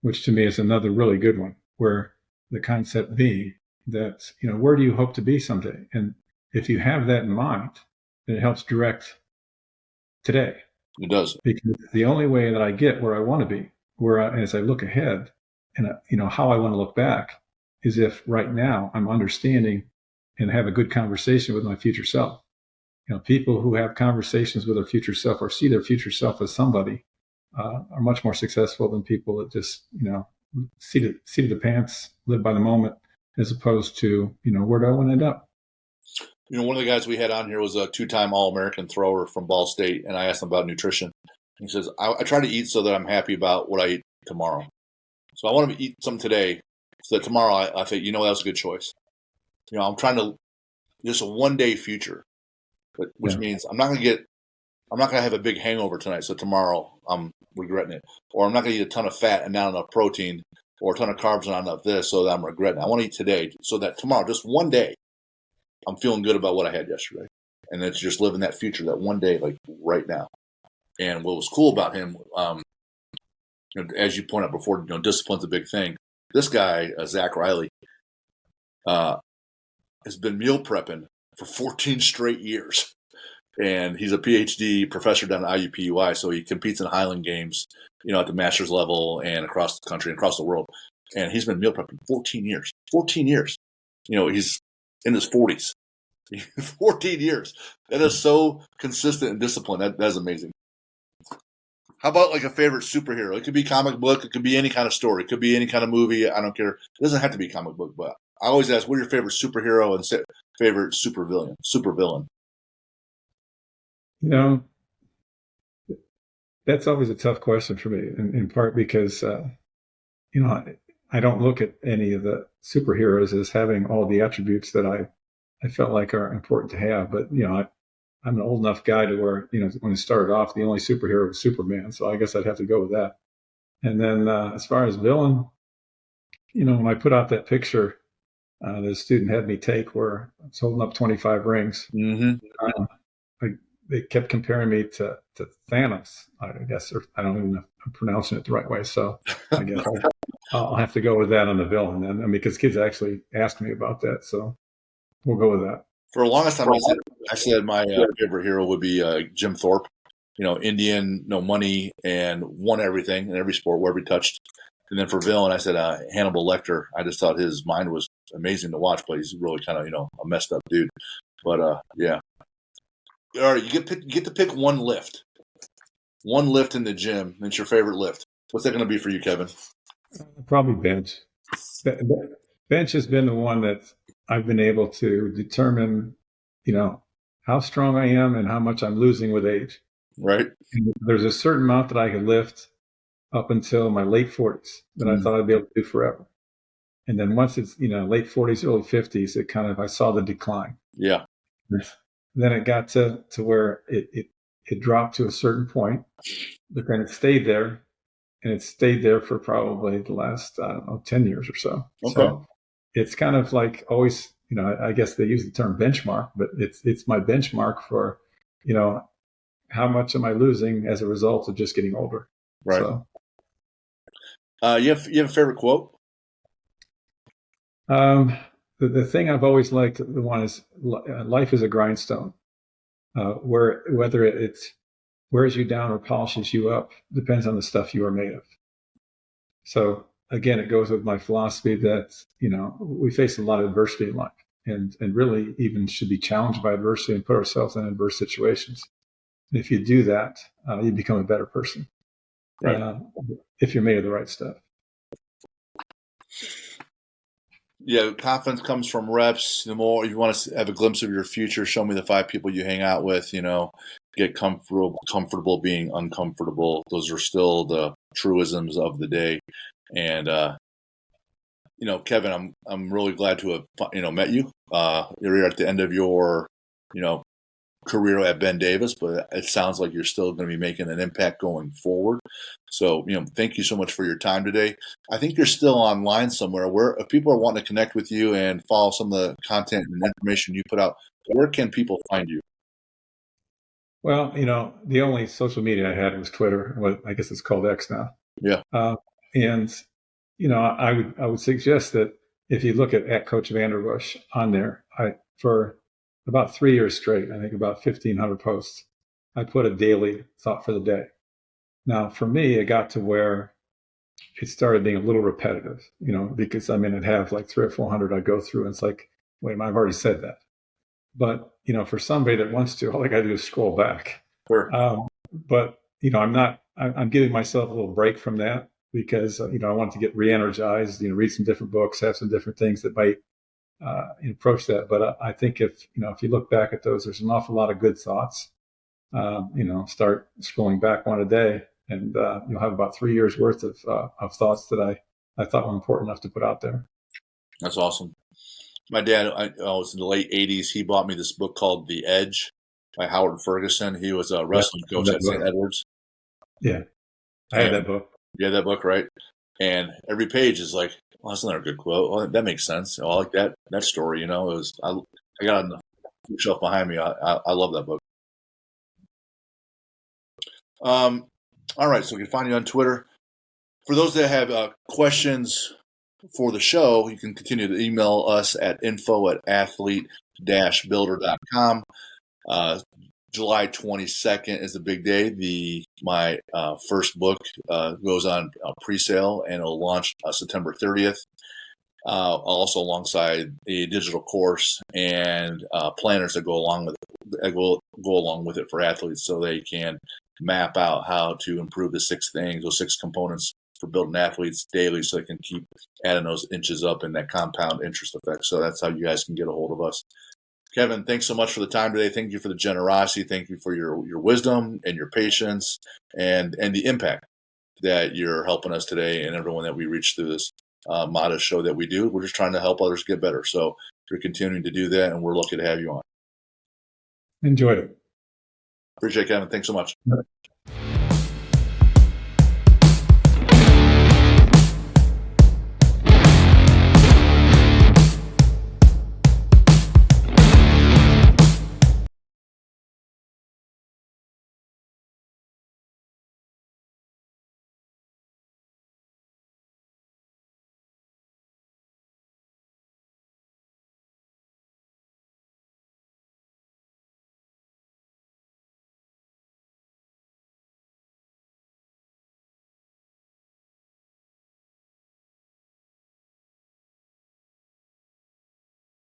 which to me is another really good one, where the concept being that, where do you hope to be someday? And if you have that in mind, then it helps direct today. It does. Because the only way that I get where I want to be, as I look ahead and, how I want to look back, is if right now I'm understanding and have a good conversation with my future self. People who have conversations with their future self or see their future self as somebody are much more successful than people that just, seat of the pants, live by the moment, as opposed to, where do I want to end up? One of the guys we had on here was a 2-time All-American thrower from Ball State, and I asked him about nutrition. He says, I try to eat so that I'm happy about what I eat tomorrow. So I want to eat some today so that tomorrow I think, that was a good choice. I'm trying to just a one-day future, which means I'm not going to have a big hangover tonight, so tomorrow I'm regretting it. Or I'm not going to eat a ton of fat and not enough protein, or a ton of carbs and not enough this, so that I'm regretting it. I want to eat today so that tomorrow, just one day, I'm feeling good about what I had yesterday. And it's just living that future, that one day, like right now. And what was cool about him, as you pointed out before, discipline's a big thing. This guy, Zach Riley, has been meal prepping for 14 straight years. And he's a PhD professor down at IUPUI, so he competes in Highland Games, at the master's level and across the country and across the world. And he's been meal prepping 14 years. 14 years. He's in his 40s. 14 years. That is so consistent and disciplined. That is amazing. How about like a favorite superhero? It could be comic book. It could be any kind of story. It could be any kind of movie. I don't care. It doesn't have to be comic book, but I always ask, what are your favorite superhero and favorite supervillain? That's always a tough question for me, in part because, I don't look at any of the superheroes as having all the attributes that I felt like are important to have. But, I'm an old enough guy to where, when it started off, the only superhero was Superman. So I guess I'd have to go with that. And then as far as villain, when I put out that picture the student had me take where I was holding up 25 rings, they kept comparing me to Thanos, I guess, or I don't even know if I'm pronouncing it the right way. So I guess I'll have to go with that on the villain then, because kids actually asked me about that. So we'll go with that. For the longest time, I said my favorite hero would be Jim Thorpe. Indian, no money, and won everything in every sport wherever he touched. And then for villain, I said Hannibal Lecter. I just thought his mind was amazing to watch, but he's really kind of a messed up dude. But yeah. All right, you get to pick one lift in the gym. That's your favorite lift. What's that going to be for you, Kevin? Probably bench. Bench has been the one that I've been able to determine, how strong I am and how much I'm losing with age. Right. And there's a certain amount that I can lift up until my late 40s that I thought I'd be able to do forever. And then once it's, late 40s, early 50s, I saw the decline. Yeah. Then it got to where it dropped to a certain point, but then it stayed there, and it stayed there for probably the last, 10 years or so. Okay. So it's kind of like always, I guess they use the term benchmark, but it's my benchmark for, how much am I losing as a result of just getting older? Right. So, you have a favorite quote? The thing I've always liked, the one is life is a grindstone, whether it wears you down or polishes you up depends on the stuff you are made of. So again, it goes with my philosophy that, we face a lot of adversity in life and really even should be challenged by adversity and put ourselves in adverse situations. And if you do that, you become a better person. Right. If you're made of the right stuff. Yeah, confidence comes from reps. The more you want to have a glimpse of your future, show me the 5 people you hang out with, get comfortable being uncomfortable. Those are still the truisms of the day. And, Kevin, I'm really glad to have, met you. You're at the end of your, career at Ben Davis, but it sounds like you're still going to be making an impact going forward. So, thank you so much for your time today. I think you're still online somewhere where if people are wanting to connect with you and follow some of the content and information you put out, where can people find you? Well, the only social media I had was Twitter. I guess it's called X now. Yeah. And, I would suggest that if you look at Coach Vanderbush on there, for about 3 years straight, I think about 1,500 posts, I put a daily thought for the day. Now, for me, it got to where it started being a little repetitive, because I'd have like 300 or 400 I'd go through, and it's like, wait, I've already said that. But, for somebody that wants to, all I got to do is scroll back. Sure. But, I'm giving myself a little break from that because, I want to get re-energized, read some different books, have some different things that might approach that. But I think if you look back at those, there's an awful lot of good thoughts. Start scrolling back one a day, and you'll have about 3 years worth of thoughts that I thought were important enough to put out there. That's awesome. My dad, I was in the late 80s. He bought me this book called The Edge by Howard Ferguson. He was a wrestling coach at St. Edwards. Yeah. I had that book. You had that book, right? And every page is like, well, that's another good quote. Well, that makes sense. I like that story. I got it on the shelf behind me. I love that book. All right, so we can find you on Twitter. For those that have questions for the show, you can continue to email us at info@athlete-builder.com. July 22nd is the big day. My first book goes on pre-sale, and it'll launch September 30th. Also alongside a digital course and planners that go along with it, go along with it for athletes, so they can map out how to improve the 6 things, those 6 components for building athletes daily, so they can keep adding those inches up in that compound interest effect. So that's how you guys can get a hold of us. Kevin, thanks so much for the time today. Thank you for the generosity. Thank you for your wisdom and your patience and the impact that you're helping us today and everyone that we reach through this modest show that we do. We're just trying to help others get better. So you're continuing to do that, and we're lucky to have you on. Enjoyed it. Appreciate it, Kevin. Thanks so much.